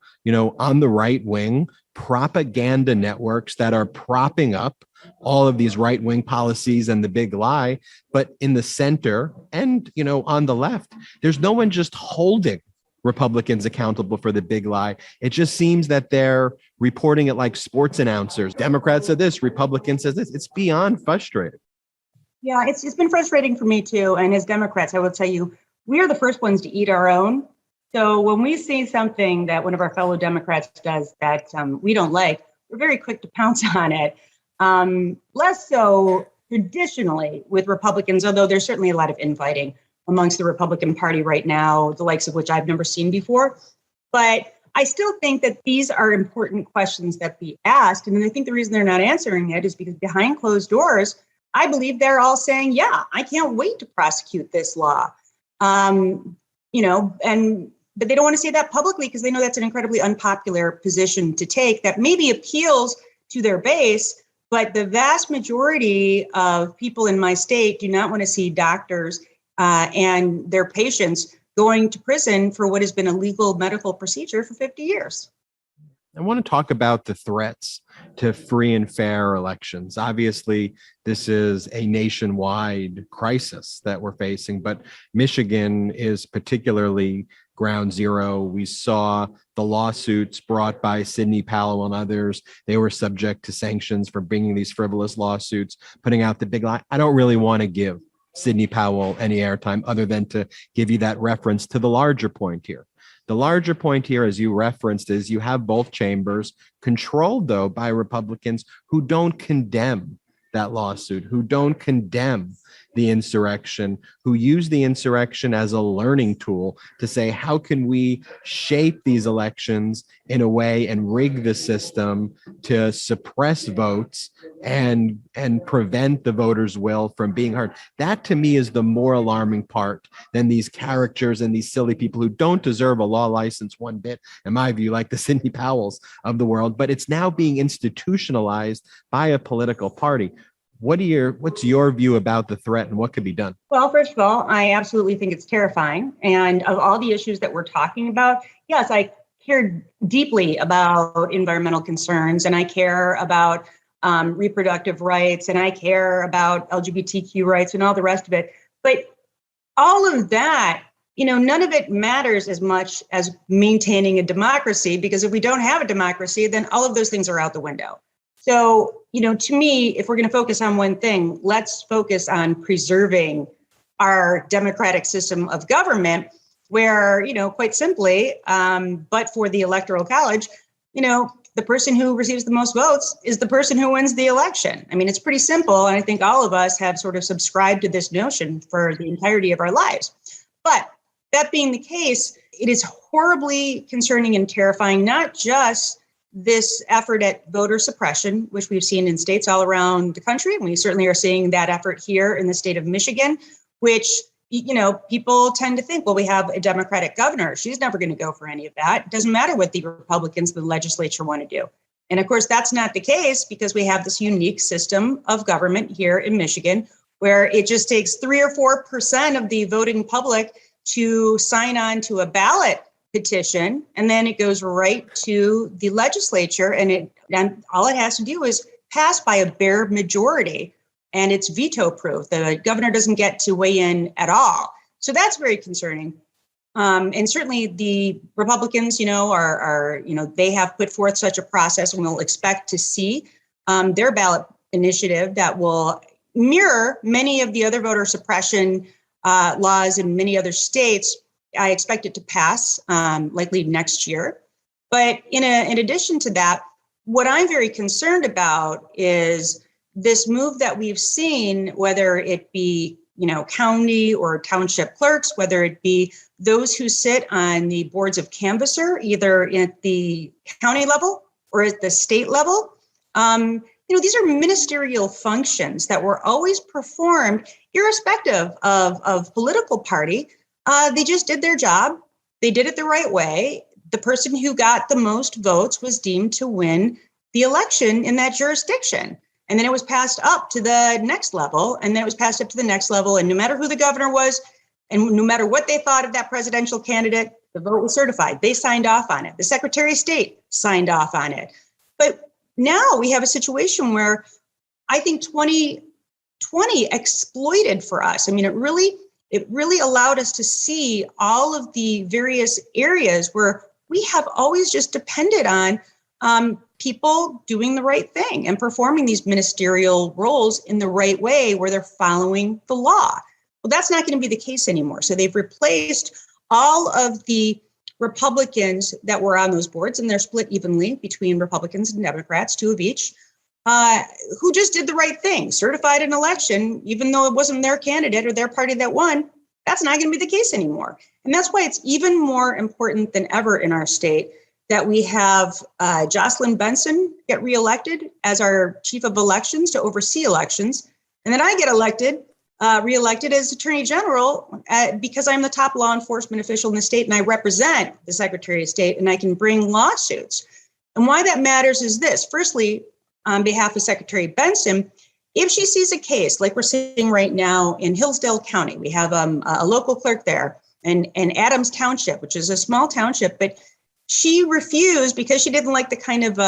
on the right wing, propaganda networks that are propping up all of these right wing policies and the big lie, but in the center and, on the left, there's no one just holding Republicans accountable for the big lie. It just seems that they're reporting it like sports announcers. Democrats said this, Republican says this. It's beyond frustrating. Yeah, it's been frustrating for me too. And as Democrats, I will tell you, we are the first ones to eat our own. So when we see something that one of our fellow Democrats does that we don't like, we're very quick to pounce on it. Less so traditionally with Republicans, although there's certainly a lot of infighting amongst the Republican Party right now, the likes of which I've never seen before. But I still think that these are important questions that be asked. And I think the reason they're not answering it is because behind closed doors, I believe they're all saying, yeah, I can't wait to prosecute this law. But they don't want to say that publicly because they know that's an incredibly unpopular position to take that maybe appeals to their base. But the vast majority of people in my state do not want to see doctors and their patients going to prison for what has been a legal medical procedure for 50 years. I want to talk about the threats to free and fair elections. Obviously, this is a nationwide crisis that we're facing, but Michigan is particularly ground zero. We saw the lawsuits brought by Sidney Powell and others. They were subject to sanctions for bringing these frivolous lawsuits, putting out the big lie. I don't really want to give Sidney Powell any airtime other than to give you that reference to the larger point here. The larger point here, as you referenced, is you have both chambers controlled, though, by Republicans who don't condemn that lawsuit, who don't condemn the insurrection, who use the insurrection as a learning tool to say, how can we shape these elections in a way and rig the system to suppress votes and prevent the voters' will from being heard? That, to me, is the more alarming part than these characters and these silly people who don't deserve a law license one bit, in my view, like the Sidney Powells of the world. But it's now being institutionalized by a political party. What's your view about the threat and what could be done? Well, first of all, I absolutely think it's terrifying. And of all the issues that we're talking about, yes, I care deeply about environmental concerns, and I care about reproductive rights, and I care about LGBTQ rights and all the rest of it. But all of that, none of it matters as much as maintaining a democracy, because if we don't have a democracy, then all of those things are out the window. So, to me, if we're going to focus on one thing, let's focus on preserving our democratic system of government where, quite simply, but for the Electoral College, the person who receives the most votes is the person who wins the election. I mean, it's pretty simple. And I think all of us have sort of subscribed to this notion for the entirety of our lives. But that being the case, it is horribly concerning and terrifying, not just this effort at voter suppression, which we've seen in states all around the country. And we certainly are seeing that effort here in the state of Michigan, which, people tend to think, well, we have a Democratic governor. She's never going to go for any of that. It doesn't matter what the Republicans in the legislature want to do. And of course, that's not the case because we have this unique system of government here in Michigan where it just takes 3 or 4% of the voting public to sign on to a ballot petition, and then it goes right to the legislature, and all it has to do is pass by a bare majority, and it's veto proof. The governor doesn't get to weigh in at all. So that's very concerning. And certainly the Republicans, are they have put forth such a process, and we'll expect to see their ballot initiative that will mirror many of the other voter suppression laws in many other states. I expect it to pass likely next year. But in addition to that, what I'm very concerned about is this move that we've seen, whether it be county or township clerks, whether it be those who sit on the boards of canvasser, either at the county level or at the state level. These are ministerial functions that were always performed irrespective of political party. They just did their job. They did it the right way. The person who got the most votes was deemed to win the election in that jurisdiction. And then it was passed up to the next level, and then it was passed up to the next level. And no matter who the governor was, and no matter what they thought of that presidential candidate, the vote was certified. They signed off on it. The Secretary of State signed off on it. But now we have a situation where I think 2020 exploited for us. I mean, it really allowed us to see all of the various areas where we have always just depended on people doing the right thing and performing these ministerial roles in the right way where they're following the law. Well, that's not going to be the case anymore. So they've replaced all of the Republicans that were on those boards, and they're split evenly between Republicans and Democrats, 2 of each, who just did the right thing, certified an election, even though it wasn't their candidate or their party that won. That's not going to be the case anymore. And that's why it's even more important than ever in our state that we have Jocelyn Benson get reelected as our chief of elections to oversee elections, and then I get reelected as Attorney General because I'm the top law enforcement official in the state, and I represent the Secretary of State, and I can bring lawsuits. And why that matters is this. Firstly, on behalf of Secretary Benson, if she sees a case like we're seeing right now in Hillsdale County, we have a local clerk there, and Adams Township, which is a small township, but she refused because she didn't like the kind of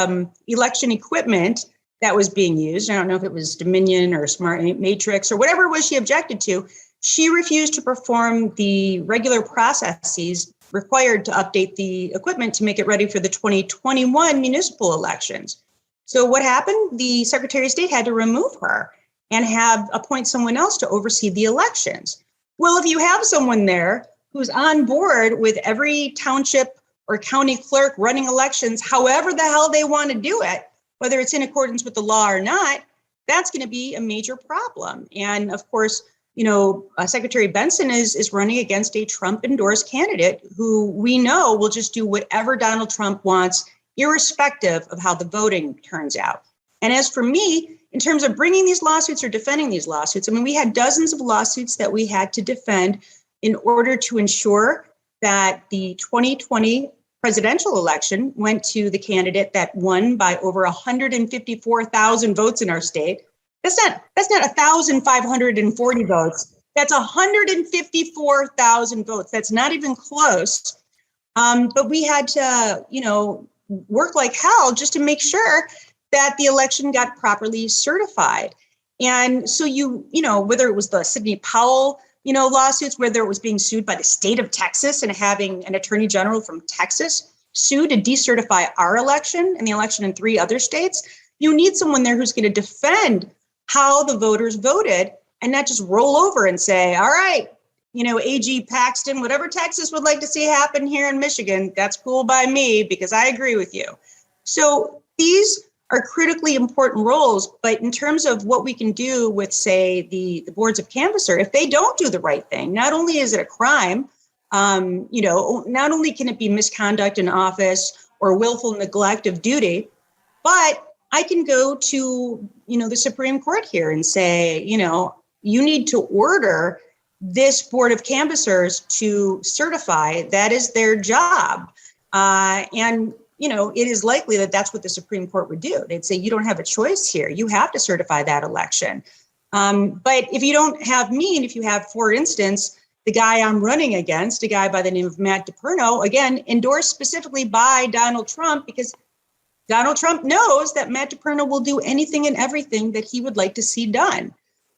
election equipment that was being used. I don't know if it was Dominion or Smart Matrix or whatever it was she objected to. She refused to perform the regular processes required to update the equipment to make it ready for the 2021 municipal elections. So what happened? The Secretary of State had to remove her and appoint someone else to oversee the elections. Well, if you have someone there who's on board with every township or county clerk running elections, however the hell they want to do it, whether it's in accordance with the law or not, that's going to be a major problem. And of course, Secretary Benson is running against a Trump-endorsed candidate who we know will just do whatever Donald Trump wants, irrespective of how the voting turns out. And as for me, in terms of bringing these lawsuits or defending these lawsuits, I mean, we had dozens of lawsuits that we had to defend in order to ensure that the 2020 presidential election went to the candidate that won by over 154,000 votes in our state. That's not 1,540 votes. That's 154,000 votes. That's not even close. But we had to, work like hell just to make sure that the election got properly certified. And so whether it was the Sidney Powell, lawsuits, whether it was being sued by the state of Texas and having an attorney general from Texas sue to decertify our election and the election in 3 other states, you need someone there who's going to defend how the voters voted and not just roll over and say, all right, AG Paxton, whatever Texas would like to see happen here in Michigan, that's cool by me because I agree with you. So these are critically important roles, but in terms of what we can do with, say, the boards of canvasser, if they don't do the right thing, not only is it a crime, not only can it be misconduct in office or willful neglect of duty, but I can go to, the Supreme Court here and say, you need to order this board of canvassers to certify that is their job. It is likely that that's what the Supreme Court would do. They'd say, you don't have a choice here. You have to certify that election. But if you don't have me, and if you have, for instance, the guy I'm running against, a guy by the name of Matt DePerno, again, endorsed specifically by Donald Trump, because Donald Trump knows that Matt DePerno will do anything and everything that he would like to see done.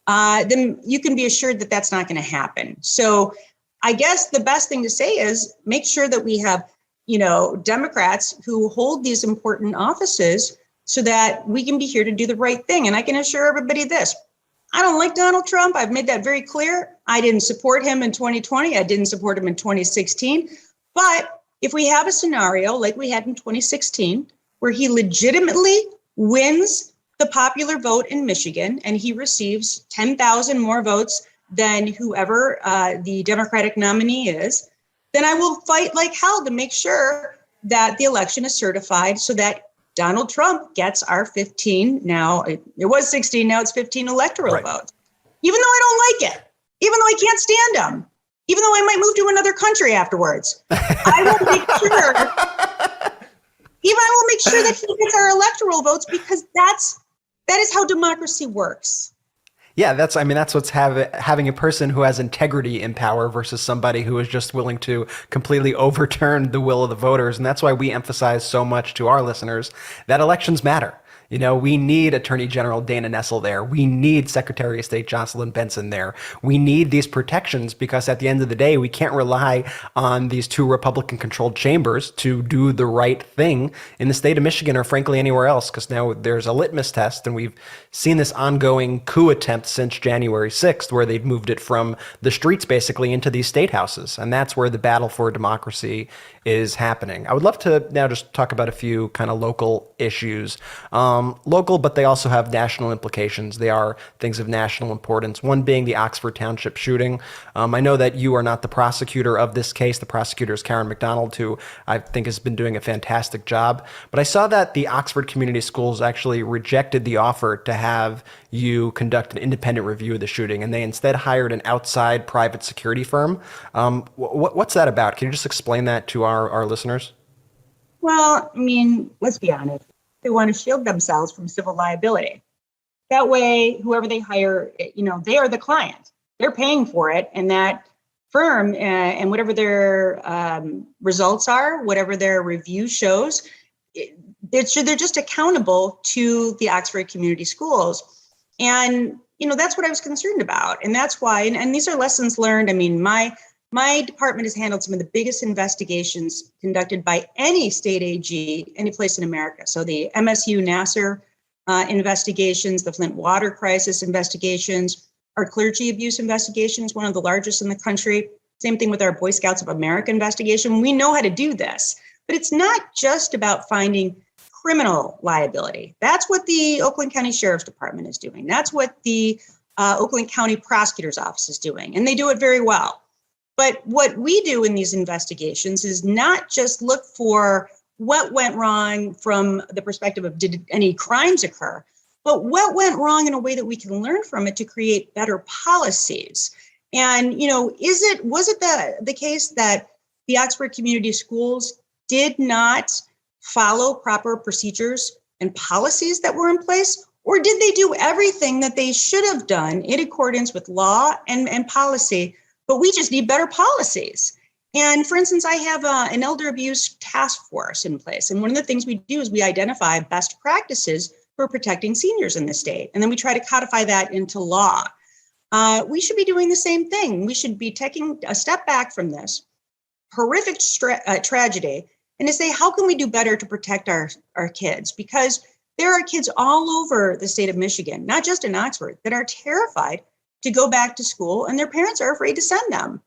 Then you can be assured that that's not going to happen. So I guess the best thing to say is make sure that we have, Democrats who hold these important offices so that we can be here to do the right thing. And I can assure everybody this. I don't like Donald Trump. I've made that very clear. I didn't support him in 2020. I didn't support him in 2016. But if we have a scenario like we had in 2016, where he legitimately wins the popular vote in Michigan and he receives 10,000 more votes than whoever the Democratic nominee is, then I will fight like hell to make sure that the election is certified so that Donald Trump gets our 15, now it was 16, now it's 15 electoral votes. Even though I don't like it, even though I can't stand him, even though I might move to another country afterwards, I will make sure, that he gets our electoral votes, because that is how democracy works. Yeah, that's what's having a person who has integrity in power versus somebody who is just willing to completely overturn the will of the voters. And that's why we emphasize so much to our listeners that elections matter. We need Attorney General Dana Nessel there. We need Secretary of State Jocelyn Benson there. We need these protections because at the end of the day, we can't rely on these two Republican-controlled chambers to do the right thing in the state of Michigan or frankly anywhere else, because now there's a litmus test, and we've seen this ongoing coup attempt since January 6th, where they've moved it from the streets basically into these state houses. And that's where the battle for democracy is happening. I would love to now just talk about a few kind of local issues. Local, but they also have national implications. They are things of national importance. One being the Oxford Township shooting. I know that you are not the prosecutor of this case. The prosecutor is Karen McDonald, who I think has been doing a fantastic job. But I saw that the Oxford Community Schools actually rejected the offer to have you conduct an independent review of the shooting, and they instead hired an outside private security firm. What's that about? Can you just explain that to our listeners? Well, let's be honest. They want to shield themselves from civil liability. That way, whoever they hire, they are the client. They're paying for it, and that firm and whatever their results are, whatever their review shows, they're just accountable to the Oxford Community Schools. And, that's what I was concerned about. And that's why, and these are lessons learned. My department has handled some of the biggest investigations conducted by any state AG, any place in America. So the MSU Nassar investigations, the Flint water crisis investigations, our clergy abuse investigations, one of the largest in the country. Same thing with our Boy Scouts of America investigation. We know how to do this, but it's not just about finding criminal liability. That's what the Oakland County Sheriff's Department is doing. That's what the Oakland County Prosecutor's Office is doing, and they do it very well. But what we do in these investigations is not just look for what went wrong from the perspective of did any crimes occur, but what went wrong in a way that we can learn from it to create better policies. And, was it the case that the Oxford Community Schools did not follow proper procedures and policies that were in place? Or did they do everything that they should have done in accordance with law and policy? But we just need better policies. And for instance, I have an elder abuse task force in place. And one of the things we do is we identify best practices for protecting seniors in the state. And then we try to codify that into law. We should be doing the same thing. We should be taking a step back from this horrific tragedy and to say, how can we do better to protect our kids? Because there are kids all over the state of Michigan, not just in Oxford, that are terrified to go back to school, and their parents are afraid to send them.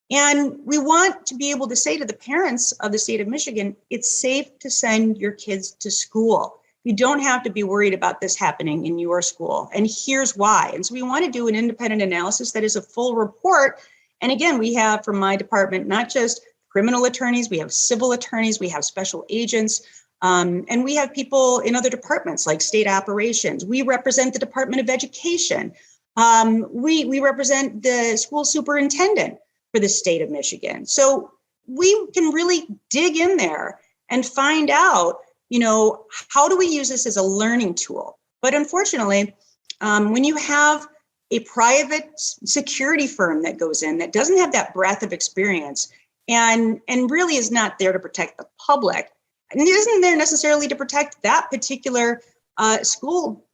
And we want to be able to say to the parents of the state of Michigan, it's safe to send your kids to school. You don't have to be worried about this happening in your school. And here's why. And so we want to do an independent analysis that is a full report. And again, we have from my department, not just criminal attorneys, we have civil attorneys, we have special agents, and we have people in other departments like state operations. We represent the Department of Education. We represent the school superintendent for the state of Michigan. So we can really dig in there and find out, how do we use this as a learning tool? But unfortunately, when you have a private security firm that goes in that doesn't have that breadth of experience and really is not there to protect the public, and isn't there necessarily to protect that particular school,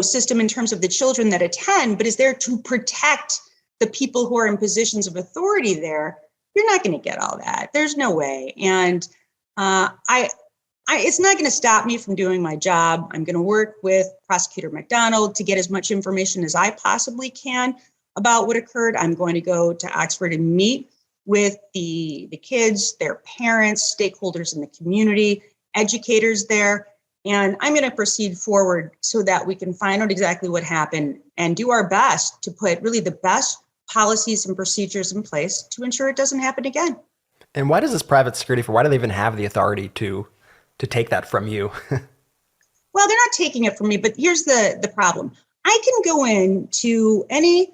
system in terms of the children that attend, but is there to protect the people who are in positions of authority there, you're not going to get all that. There's no way. And it's not going to stop me from doing my job. I'm going to work with Prosecutor McDonald to get as much information as I possibly can about what occurred. I'm going to go to Oxford and meet with the kids, their parents, stakeholders in the community, educators there. And I'm going to proceed forward so that we can find out exactly what happened and do our best to put really the best policies and procedures in place to ensure it doesn't happen again. And why does this private security firm, why do they even have the authority to take that from you? Well, they're not taking it from me, but here's the problem. I can go in to any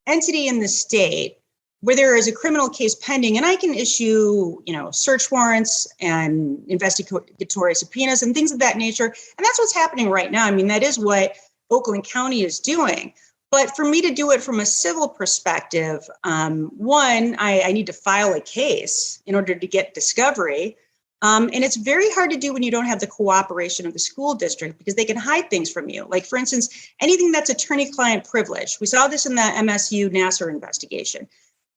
entity in the state where there is a criminal case pending, and I can issue, search warrants and investigatory subpoenas and things of that nature. And that's what's happening right now. I mean, that is what Oakland County is doing. But for me to do it from a civil perspective, one, I need to file a case in order to get discovery. And it's very hard to do when you don't have the cooperation of the school district because they can hide things from you. Like, for instance, anything that's attorney-client privilege. We saw this in the MSU Nassar investigation.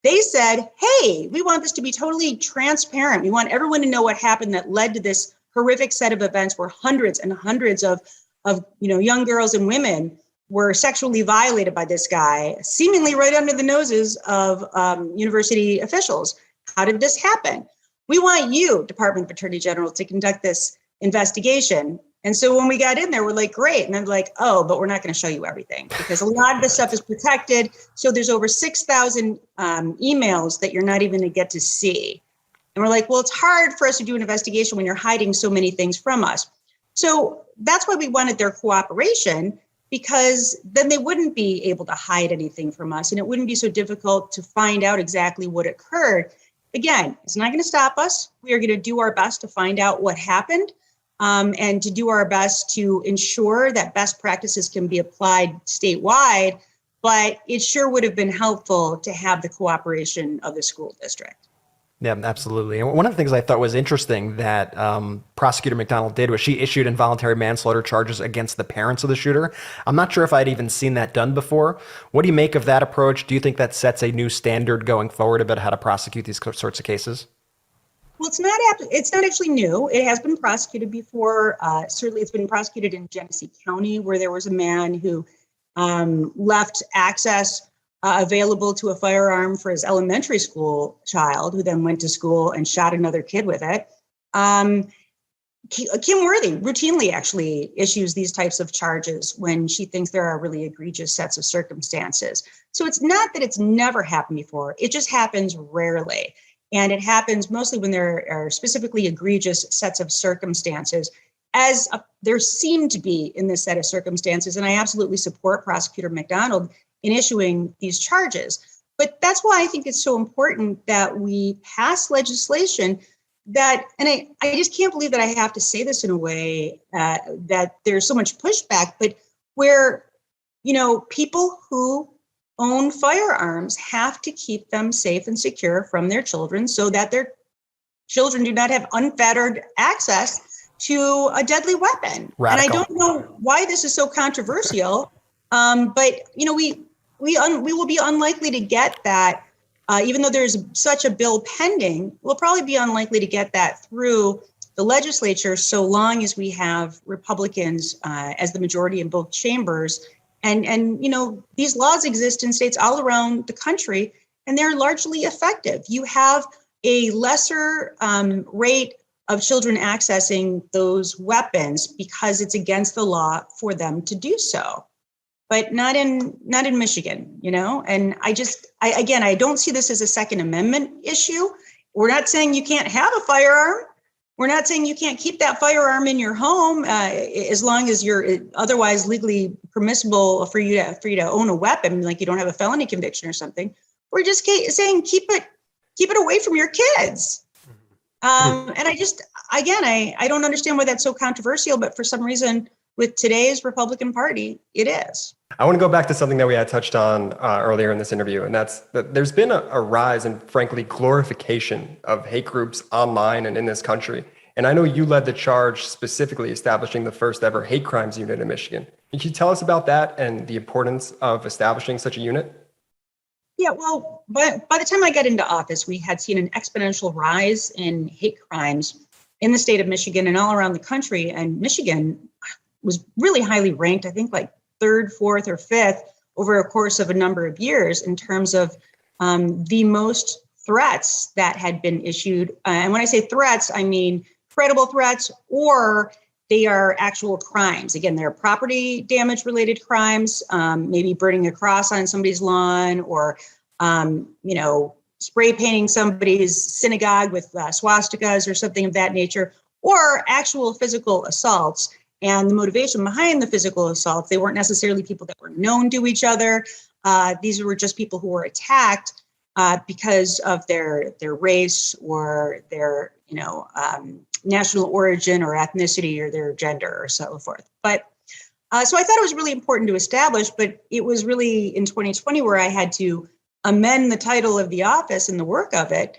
They said, hey, we want this to be totally transparent. We want everyone to know what happened that led to this horrific set of events where hundreds and hundreds of young girls and women were sexually violated by this guy, seemingly right under the noses of university officials. How did this happen? We want you, Department of Attorney General, to conduct this investigation. And so when we got in there, we're like, great. And they're like, oh, but we're not going to show you everything because a lot of this stuff is protected. So there's over 6,000 emails that you're not even going to get to see. And we're like, well, it's hard for us to do an investigation when you're hiding so many things from us. So that's why we wanted their cooperation, because then they wouldn't be able to hide anything from us. And it wouldn't be so difficult to find out exactly what occurred. Again, it's not going to stop us. We are going to do our best to find out what happened. And to do our best to ensure that best practices can be applied statewide, but it sure would have been helpful to have the cooperation of the school district. Yeah, absolutely. And one of the things I thought was interesting that Prosecutor McDonald did was she issued involuntary manslaughter charges against the parents of the shooter. I'm not sure if I'd even seen that done before. What do you make of that approach? Do you think that sets a new standard going forward about how to prosecute these sorts of cases? Well, it's not actually new. It has been prosecuted before. Certainly, it's been prosecuted in Genesee County, where there was a man who left access available to a firearm for his elementary school child, who then went to school and shot another kid with it. Kim Worthy routinely actually issues these types of charges when she thinks there are really egregious sets of circumstances. So it's not that it's never happened before. It just happens rarely. And it happens mostly when there are specifically egregious sets of circumstances, as there seem to be in this set of circumstances. And I absolutely support Prosecutor McDonald in issuing these charges. But that's why I think it's so important that we pass legislation that, and I just can't believe that I have to say this in a way that there's so much pushback, but where, people who own firearms have to keep them safe and secure from their children so that their children do not have unfettered access to a deadly weapon. Radical. And I don't know why this is so controversial, but we will be unlikely to get that, even though there's such a bill pending. We'll probably be unlikely to get that through the legislature so long as we have Republicans as the majority in both chambers. And these laws exist in states all around the country, and they're largely effective. You have a lesser rate of children accessing those weapons because it's against the law for them to do so, but not in Michigan, And I don't see this as a Second Amendment issue. We're not saying you can't have a firearm. We're not saying you can't keep that firearm in your home as long as you're otherwise legally permissible for you to own a weapon, like you don't have a felony conviction or something. We're just saying keep it away from your kids. And I don't understand why that's so controversial, but for some reason with today's Republican Party, it is. I want to go back to something that we had touched on earlier in this interview, and that's that there's been a rise in, frankly, glorification of hate groups online and in this country. And I know you led the charge specifically establishing the first ever hate crimes unit in Michigan. Can you tell us about that and the importance of establishing such a unit? Yeah, well, by the time I got into office, we had seen an exponential rise in hate crimes in the state of Michigan and all around the country. And Michigan was really highly ranked, I think like third, fourth, or fifth over a course of a number of years in terms of the most threats that had been issued. And when I say threats, I mean credible threats, or they are actual crimes. Again, they're property damage related crimes, maybe burning a cross on somebody's lawn, or spray painting somebody's synagogue with swastikas or something of that nature, or actual physical assaults. And the motivation behind the physical assaults, they weren't necessarily people that were known to each other. These were just people who were attacked because of their race or their national origin or ethnicity or their gender or so forth. But so I thought it was really important to establish, but it was really in 2020 where I had to amend the title of the office and the work of it.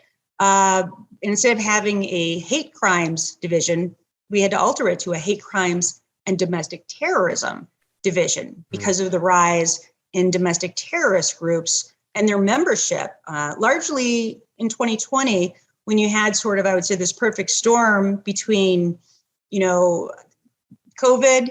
Instead of having a hate crimes division, we had to alter it to a hate crimes and domestic terrorism division because of the rise in domestic terrorist groups and their membership, largely in 2020, when you had sort of, I would say, this perfect storm between, COVID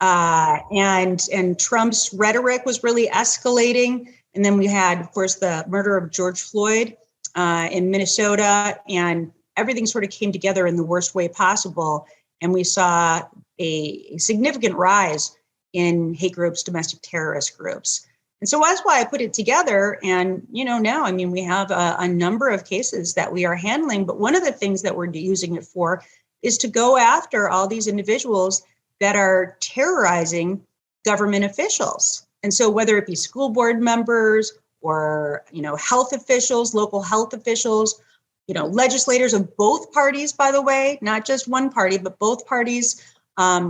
and Trump's rhetoric was really escalating. And then we had, of course, the murder of George Floyd in Minnesota, and everything sort of came together in the worst way possible. And we saw a significant rise in hate groups, domestic terrorist groups. And so that's why I put it together. And, now, we have a number of cases that we are handling. But one of the things that we're using it for is to go after all these individuals that are terrorizing government officials. And so whether it be school board members or, health officials, local health officials, legislators of both parties, by the way, not just one party, but both parties.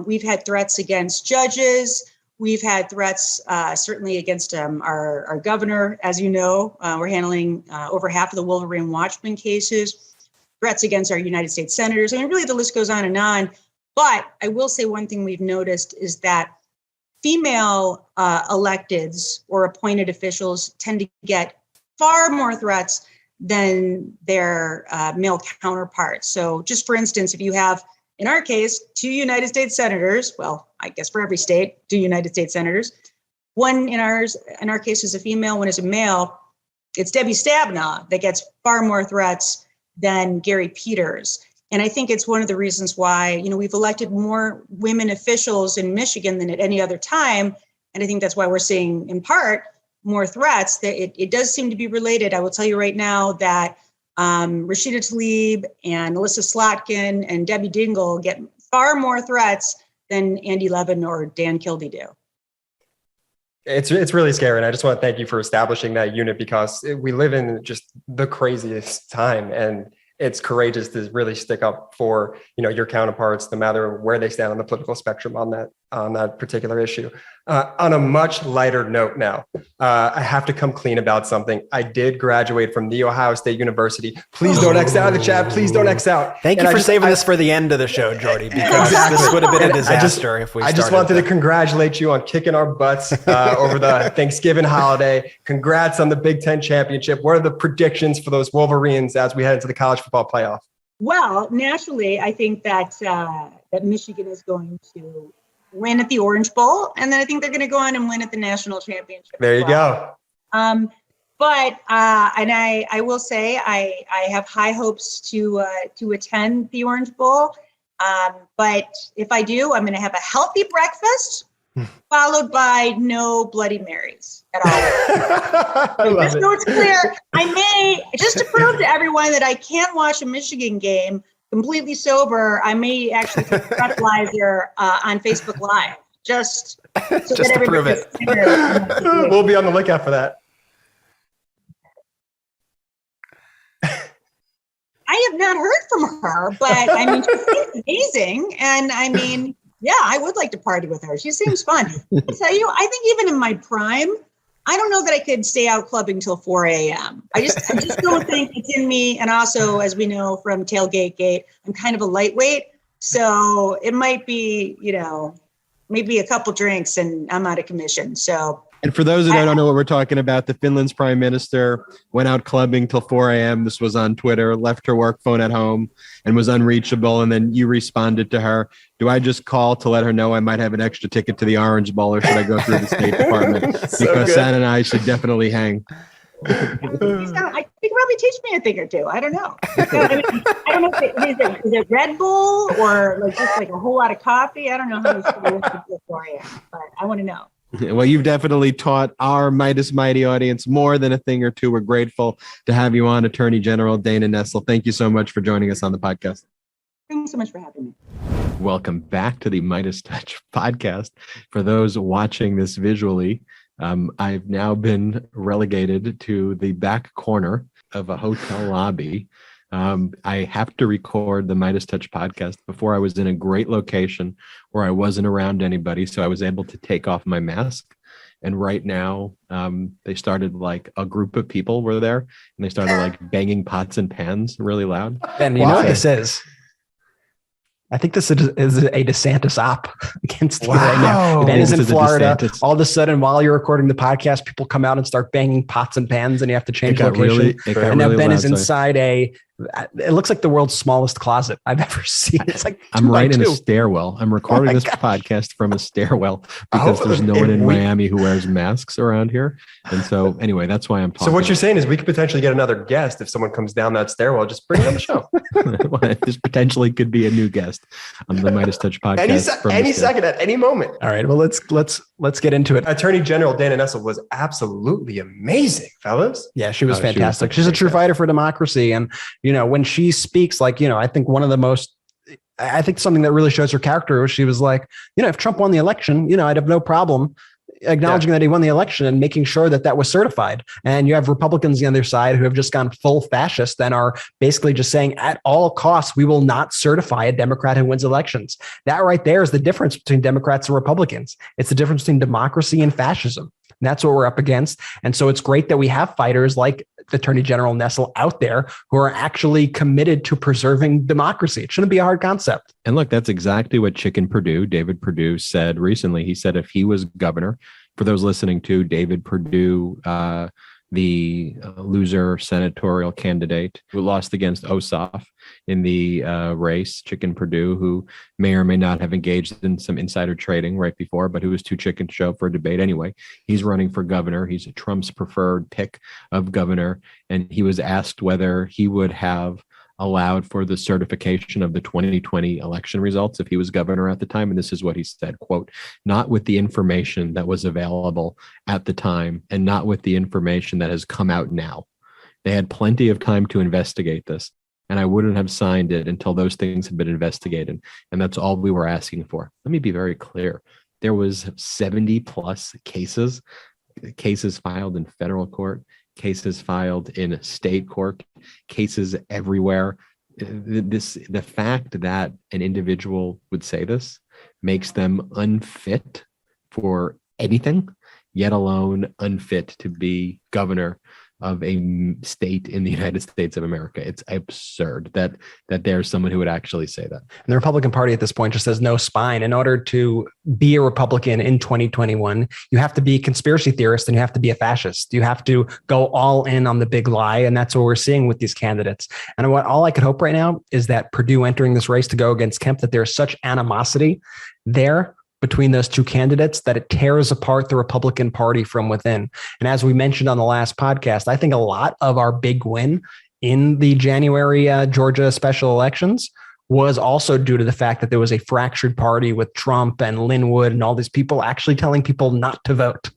We've had threats against judges. We've had threats certainly against our governor. As you know, we're handling over half of the Wolverine Watchman cases, threats against our United States senators. Really the list goes on and on. But I will say one thing we've noticed is that female electeds or appointed officials tend to get far more threats than their male counterparts. So just for instance, if you have, in our case, 2 United States senators, well, I guess for every state, 2 United States senators, one in our case is a female, one is a male, it's Debbie Stabenow that gets far more threats than Gary Peters. And I think it's one of the reasons why, we've elected more women officials in Michigan than at any other time. And I think that's why we're seeing, in part, more threats. That it does seem to be related. I will tell you right now that Rashida Tlaib and Alyssa Slotkin and Debbie Dingell get far more threats than Andy Levin or Dan Kildee do. It's really scary. And I just want to thank you for establishing that unit, because we live in just the craziest time. And it's courageous to really stick up for, your counterparts, no matter where they stand on the political spectrum on that particular issue. On a much lighter note now, I have to come clean about something. I did graduate from The Ohio State University. Please don't X out of the chat. Please don't X out. Thank you for saving this for the end of the show, Jordy, because this would have been a disaster if we started. I just wanted to congratulate you on kicking our butts over the Thanksgiving holiday. Congrats on the Big Ten championship. What are the predictions for those Wolverines as we head into the college football playoff? Well, naturally, I think that Michigan is going to win at the Orange Bowl, and then I think they're going to go on and win at the national championship. There you go. But I will say I have high hopes to attend the Orange Bowl. But if I do, I'm going to have a healthy breakfast followed by no Bloody Marys at all. So just so it's clear, I may, just to prove to everyone that I can't watch a Michigan game completely sober, I may actually take a breathalyzer on Facebook Live, just so just that to prove it. We'll be on the lookout for that. I have not heard from her, but she seems amazing. And Yeah, I would like to party with her. She seems fun. I tell you, I think even in my prime, I don't know that I could stay out clubbing till 4 a.m. I just don't think it's in me. And also, as we know from Tailgate Gate, I'm kind of a lightweight. So it might be, maybe a couple drinks and I'm out of commission. So. And for those that don't know what we're talking about, the Finland's prime minister went out clubbing till 4 a.m. This was on Twitter, left her work phone at home and was unreachable. And then you responded to her. Do I just call to let her know I might have an extra ticket to the Orange Bowl, or should I go through the State Department? Because San and I should definitely hang. I think probably teach me a thing or two. I don't know. I don't know if is it Red Bull or just a whole lot of coffee. I don't know how much to do for you, but I want to know. Well, you've definitely taught our Midas Mighty audience more than a thing or two. We're grateful to have you on, Attorney General Dana Nessel. Thank you so much for joining us on the podcast. Thanks so much for having me. Welcome back to the MeidasTouch podcast. For those watching this visually, I've now been relegated to the back corner of a hotel lobby. I have to record the MeidasTouch podcast. Before, I was in a great location where I wasn't around anybody, so I was able to take off my mask. And right now, they started a group of people were there, and they started banging pots and pans really loud. Ben, you know what this is? I think this is a DeSantis op against you right now. Ben is in Florida. All of a sudden, while you're recording the podcast, people come out and start banging pots and pans, and you have to change location. And now Ben is inside it looks like the world's smallest closet I've ever seen. It's I'm right in a stairwell. I'm recording this podcast from a stairwell because there's no one in Miami who wears masks around here. And so anyway, that's why I'm talking. So what you're saying is we could potentially get another guest if someone comes down that stairwell. Just bring it on the show. Well, this potentially could be a new guest on the MeidasTouch podcast. Any second, at any moment. All right. Well, let's get into it. Attorney General Dana Nessel was absolutely amazing, fellas. Yeah, she was fantastic. She's a true fighter for democracy. And, when she speaks, I think I think something that really shows her character was she was like, if Trump won the election, I'd have no problem acknowledging that he won the election and making sure that was certified. And you have Republicans on the other side who have just gone full fascist and are basically just saying at all costs, we will not certify a Democrat who wins elections. That right there is the difference between Democrats and Republicans. It's the difference between democracy and fascism. And that's what we're up against. And so it's great that we have fighters like Attorney General Nessel out there who are actually committed to preserving democracy. It shouldn't be a hard concept. And look, that's exactly what David Perdue said recently. He said if he was governor, for those listening to David Perdue, the loser senatorial candidate who lost against Ossoff in the race, Chicken Perdue, who may or may not have engaged in some insider trading right before, but who was too chicken to show for a debate anyway. He's running for governor. He's Trump's preferred pick of governor. And he was asked whether he would have allowed for the certification of the 2020 election results if he was governor at the time. And this is what he said, quote, not with the information that was available at the time and not with the information that has come out now. They had plenty of time to investigate this, and I wouldn't have signed it until those things had been investigated. And that's all we were asking for. Let me be very clear. There was 70 plus cases filed in federal court, cases filed in state court, cases everywhere. The fact that an individual would say this makes them unfit for anything, yet alone unfit to be governor of a state in the United States of America. It's absurd that there's someone who would actually say that. And the Republican Party at this point just has no spine. In order to be a Republican in 2021, you have to be a conspiracy theorist and you have to be a fascist. You have to go all in on the big lie. And that's what we're seeing with these candidates. And all I could hope right now is that Perdue entering this race to go against Kemp, that there's such animosity there between those two candidates that it tears apart the Republican Party from within. And as we mentioned on the last podcast, I think a lot of our big win in the January Georgia special elections was also due to the fact that there was a fractured party with Trump and Linwood and all these people actually telling people not to vote.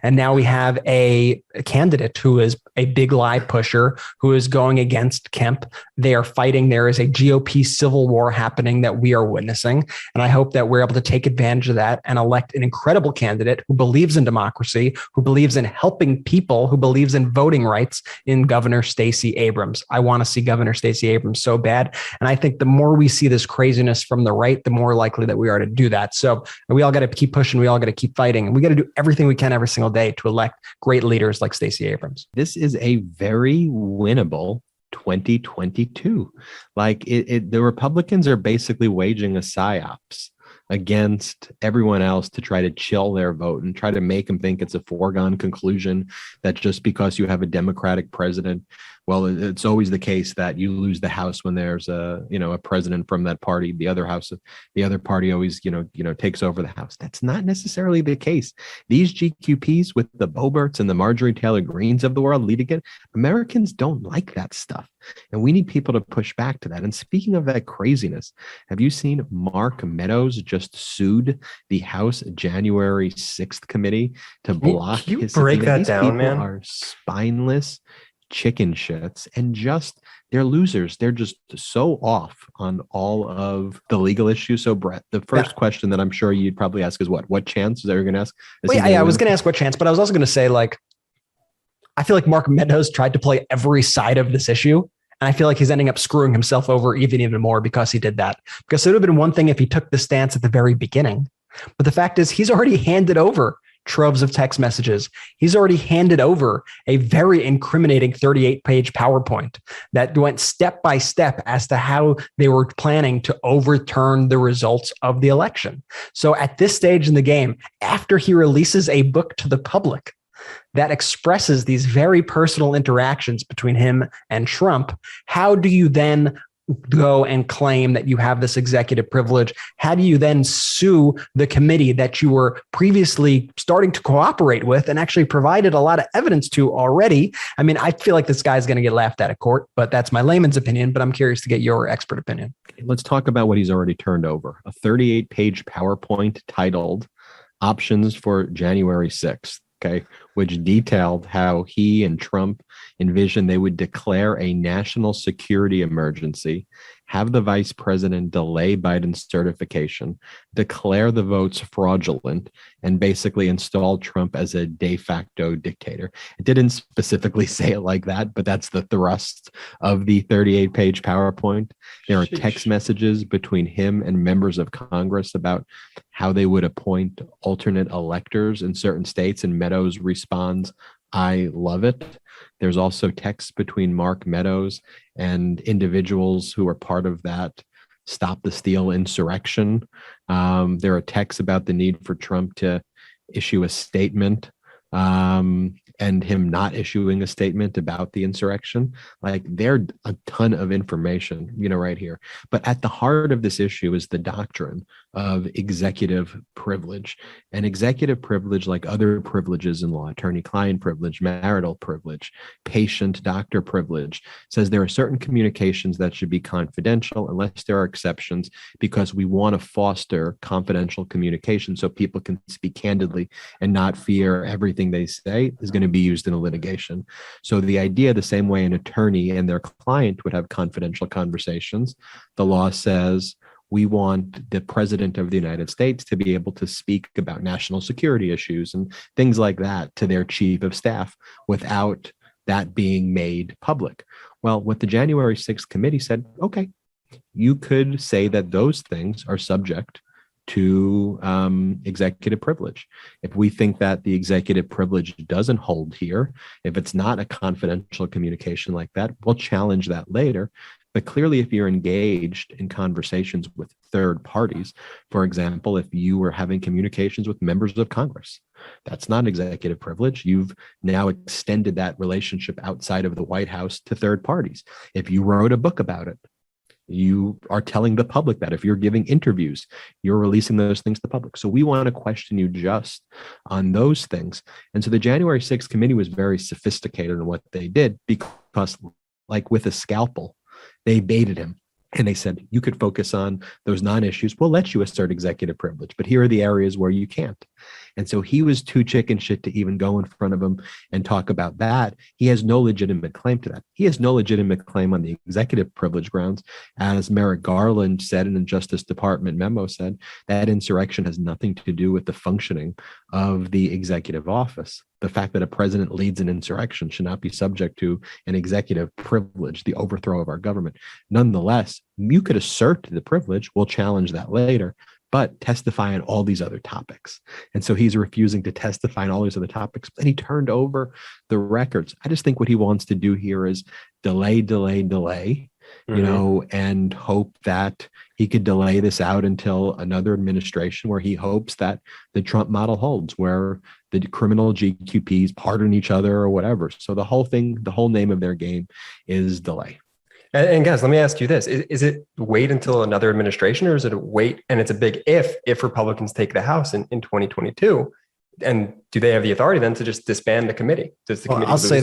And now we have a candidate who is a big lie pusher, who is going against Kemp. They are fighting. There is a GOP civil war happening that we are witnessing. And I hope that we're able to take advantage of that and elect an incredible candidate who believes in democracy, who believes in helping people, who believes in voting rights in Governor Stacey Abrams. I want to see Governor Stacey Abrams so bad. And I think the more we see this craziness from the right, the more likely that we are to do that. So we all got to keep pushing. We all got to keep fighting. And we got to do everything we can every single day to elect great leaders like Stacey Abrams. This is a very winnable 2022. Like the Republicans are basically waging a psyops against everyone else to try to chill their vote and try to make them think it's a foregone conclusion that just because you have a Democratic president, well, it's always the case that you lose the House when there's a president from that party. The other party always, takes over the House. That's not necessarily the case. These GQPs with the Boberts and the Marjorie Taylor Greens of the world leading it, Americans don't like that stuff. And we need people to push back to that. And speaking of that craziness, have you seen Mark Meadows just sued the House January 6th committee to block Can you his break subpoena? that These down, people man? are spineless chicken shits and just they're losers. They're just so off on all of the legal issues. So Brett, the first question that I'm sure you'd probably ask is what chance is that you're going to ask? I was going to ask what chance, but I was also going to say, like, I feel like Mark Meadows tried to play every side of this issue. And I feel like he's ending up screwing himself over even more because he did that. Because it would have been one thing if he took the stance at the very beginning. But the fact is, he's already handed over troves of text messages. He's already handed over a very incriminating 38-page PowerPoint that went step by step as to how they were planning to overturn the results of the election. So at this stage in the game, after he releases a book to the public that expresses these very personal interactions between him and Trump, how do you then go and claim that you have this executive privilege? How do you then sue the committee that you were previously starting to cooperate with and actually provided a lot of evidence to already? I mean, I feel like this guy's going to get laughed at court, but that's my layman's opinion, but I'm curious to get your expert opinion. Let's talk about what he's already turned over. A 38-page PowerPoint titled Options for January 6th. Okay, which detailed how he and Trump envisioned they would declare a national security emergency, have the vice president delay Biden's certification, declare the votes fraudulent, and basically install Trump as a de facto dictator. It didn't specifically say it like that, but that's the thrust of the 38-page PowerPoint. There are text messages between him and members of Congress about how they would appoint alternate electors in certain states, and Meadows responds, "I love it." There's also texts between Mark Meadows and individuals who are part of that Stop the Steal insurrection. There are texts about the need for Trump to issue a statement and him not issuing a statement about the insurrection. Like, there's a ton of information, right here. But at the heart of this issue is the doctrine of executive privilege. And executive privilege, like other privileges in law, attorney-client privilege, marital privilege, patient-doctor privilege, says there are certain communications that should be confidential unless there are exceptions, because we want to foster confidential communication so people can speak candidly and not fear everything they say is going to be used in a litigation. So the idea, the same way an attorney and their client would have confidential conversations, the law says we want the president of the United States to be able to speak about national security issues and things like that to their chief of staff without that being made public. Well, what the January 6th committee said, okay, you could say that those things are subject to executive privilege. If we think that the executive privilege doesn't hold here, if it's not a confidential communication like that, we'll challenge that later. But clearly, if you're engaged in conversations with third parties, for example, if you were having communications with members of Congress, that's not executive privilege. You've now extended that relationship outside of the White House to third parties. If you wrote a book about it, you are telling the public that. If you're giving interviews, you're releasing those things to the public. So we want to question you just on those things. And so the January 6th committee was very sophisticated in what they did, because like with a scalpel, they baited him. And they said, you could focus on those non-issues. We'll let you assert executive privilege, but here are the areas where you can't. And so he was too chicken shit to even go in front of him and talk about that. He has no legitimate claim to that. He has no legitimate claim on the executive privilege grounds. As Merrick Garland said in a Justice Department memo said, that insurrection has nothing to do with the functioning of the executive office. The fact that a president leads an insurrection should not be subject to an executive privilege, the overthrow of our government. Nonetheless, you could assert the privilege. We'll challenge that later, but testify on all these other topics. And so he's refusing to testify on all these other topics. And he turned over the records. I just think what he wants to do here is delay, and hope that he could delay this out until another administration where he hopes that the Trump model holds, where the criminal GQPs pardon each other or whatever. So the whole thing, the whole name of their game is delay. And guys, let me ask you this. Is it wait until another administration, or is it wait, and it's a big if Republicans take the House in 2022? And do they have the authority then to just disband the committee? Does the committee I'll say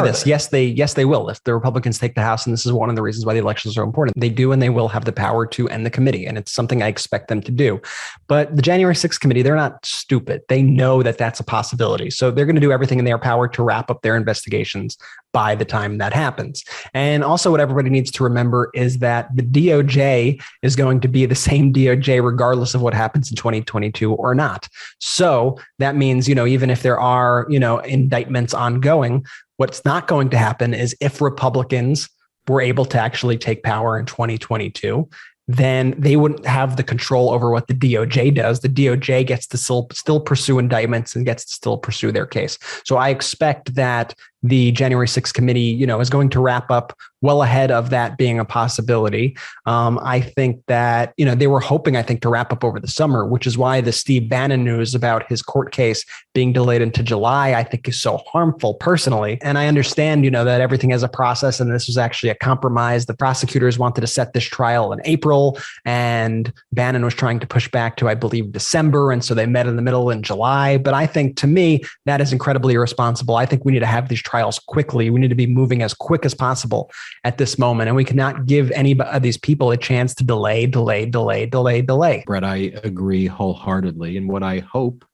this. Then? Yes, they will. If the Republicans take the House, and this is one of the reasons why the elections are so important, they do, and they will have the power to end the committee. And it's something I expect them to do. But the January 6th committee, they're not stupid. They know that that's a possibility. So they're going to do everything in their power to wrap up their investigations by the time that happens. And also what everybody needs to remember is that the DOJ is going to be the same DOJ regardless of what happens in 2022 or not. So that means, even if there are, indictments ongoing, what's not going to happen is if Republicans were able to actually take power in 2022, then they wouldn't have the control over what the DOJ does. The DOJ gets to still pursue indictments and gets to still pursue their case. So I expect that the January 6th committee, is going to wrap up well ahead of that being a possibility. I think that, they were hoping, to wrap up over the summer, which is why the Steve Bannon news about his court case being delayed into July, I think is so harmful personally. And I understand, that everything has a process, and this was actually a compromise. The prosecutors wanted to set this trial in April, and Bannon was trying to push back to, I believe, December. And so they met in the middle in July. But I think, to me, that is incredibly irresponsible. I think we need to have these trials quickly. We need to be moving as quick as possible at this moment. And we cannot give any of these people a chance to delay. Brett, I agree wholeheartedly. And what I hope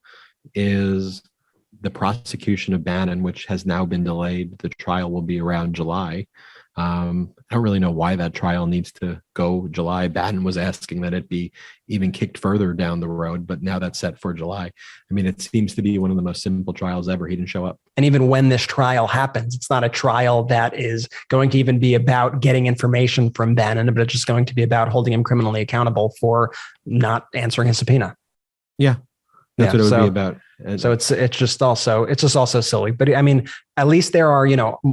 is the prosecution of Bannon, which has now been delayed, the trial will be around July. I don't really know why that trial needs to go July. Bannon was asking that it be even kicked further down the road, but now that's set for July. It seems to be one of the most simple trials ever. He didn't show up. And even when this trial happens, it's not a trial that is going to even be about getting information from Bannon, but it's just going to be about holding him criminally accountable for not answering his subpoena. Yeah, that's what it would be about. So it's just also silly. But at least there are,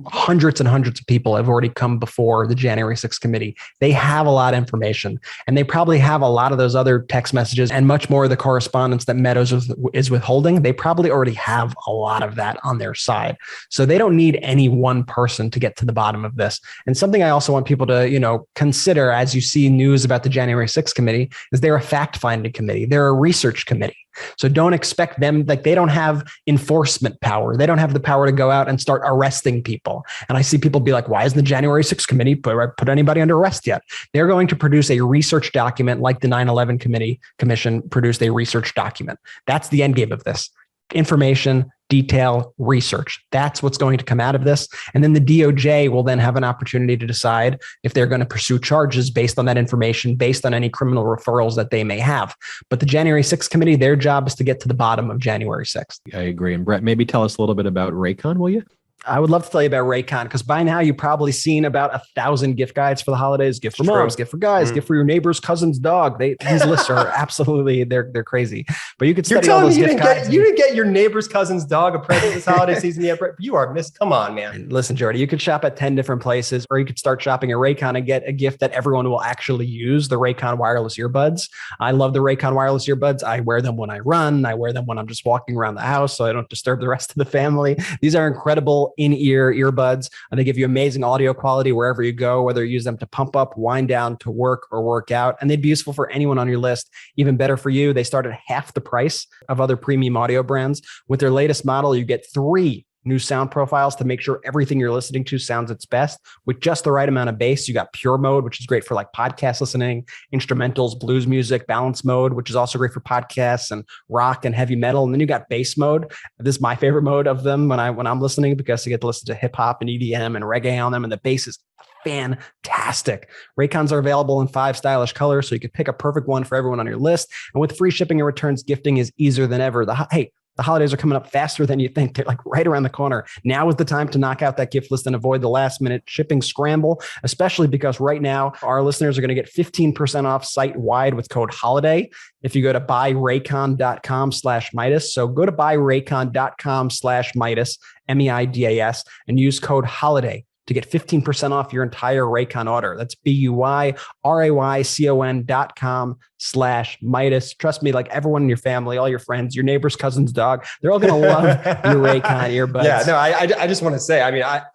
hundreds and hundreds of people have already come before the January 6th committee. They have a lot of information, and they probably have a lot of those other text messages and much more of the correspondence that Meadows is withholding. They probably already have a lot of that on their side. So they don't need any one person to get to the bottom of this. And something I also want people to, consider as you see news about the January 6th committee is they're a fact-finding committee. They're a research committee. So don't expect them, they don't have enforcement power. They don't have the power to go out and start arresting people. And I see people be like, why isn't the January 6th committee put anybody under arrest yet? They're going to produce a research document like the 9/11 commission produced a research document. That's the end game of this. Information, detail, research. That's what's going to come out of this. And then the DOJ will then have an opportunity to decide if they're going to pursue charges based on that information, based on any criminal referrals that they may have. But the January 6th committee, their job is to get to the bottom of January 6th. I agree. And Brett, maybe tell us a little bit about Raycon, will you? I would love to tell you about Raycon, because by now you've probably seen about 1,000 gift guides for the holidays. Gift for moms, gift for guys, gift for your neighbor's cousin's dog. These lists are absolutely, they're crazy. But you could study all those gift guides. You didn't get your neighbor's cousin's dog a present this holiday season yet, Brett. You are missed. Come on, man. And listen, Jordy, you could shop at 10 different places, or you could start shopping at Raycon and get a gift that everyone will actually use, the Raycon wireless earbuds. I love the Raycon wireless earbuds. I wear them when I run. I wear them when I'm just walking around the house so I don't disturb the rest of the family. These are incredible in-ear earbuds, and they give you amazing audio quality wherever you go, whether you use them to pump up, wind down, to work or work out. And they'd be useful for anyone on your list. Even better for you, they start at half the price of other premium audio brands. With their latest model, you get 3 new sound profiles to make sure everything you're listening to sounds its best with just the right amount of bass. You got pure mode, which is great for like podcast listening, instrumentals, blues music, balance mode, which is also great for podcasts and rock and heavy metal. And then you got bass mode. This is my favorite mode of them when I'm listening, because I get to listen to hip hop and EDM and reggae on them, and the bass is fantastic. Raycons are available in 5 stylish colors, so you can pick a perfect one for everyone on your list. And with free shipping and returns, gifting is easier than ever. The holidays are coming up faster than you think. They're like right around the corner. Now is the time to knock out that gift list and avoid the last minute shipping scramble, especially because right now our listeners are going to get 15% off site wide with code HOLIDAY if you go to buyraycon.com/Meidas. So go to buyraycon.com/Meidas, MEIDAS, and use code HOLIDAY to get 15% off your entire Raycon order. That's BUYRAYCON.com/Meidas. Trust me, like everyone in your family, all your friends, your neighbor's cousin's dog, they're all going to love your Raycon earbuds. Yeah, no, I just want to say, I mean, I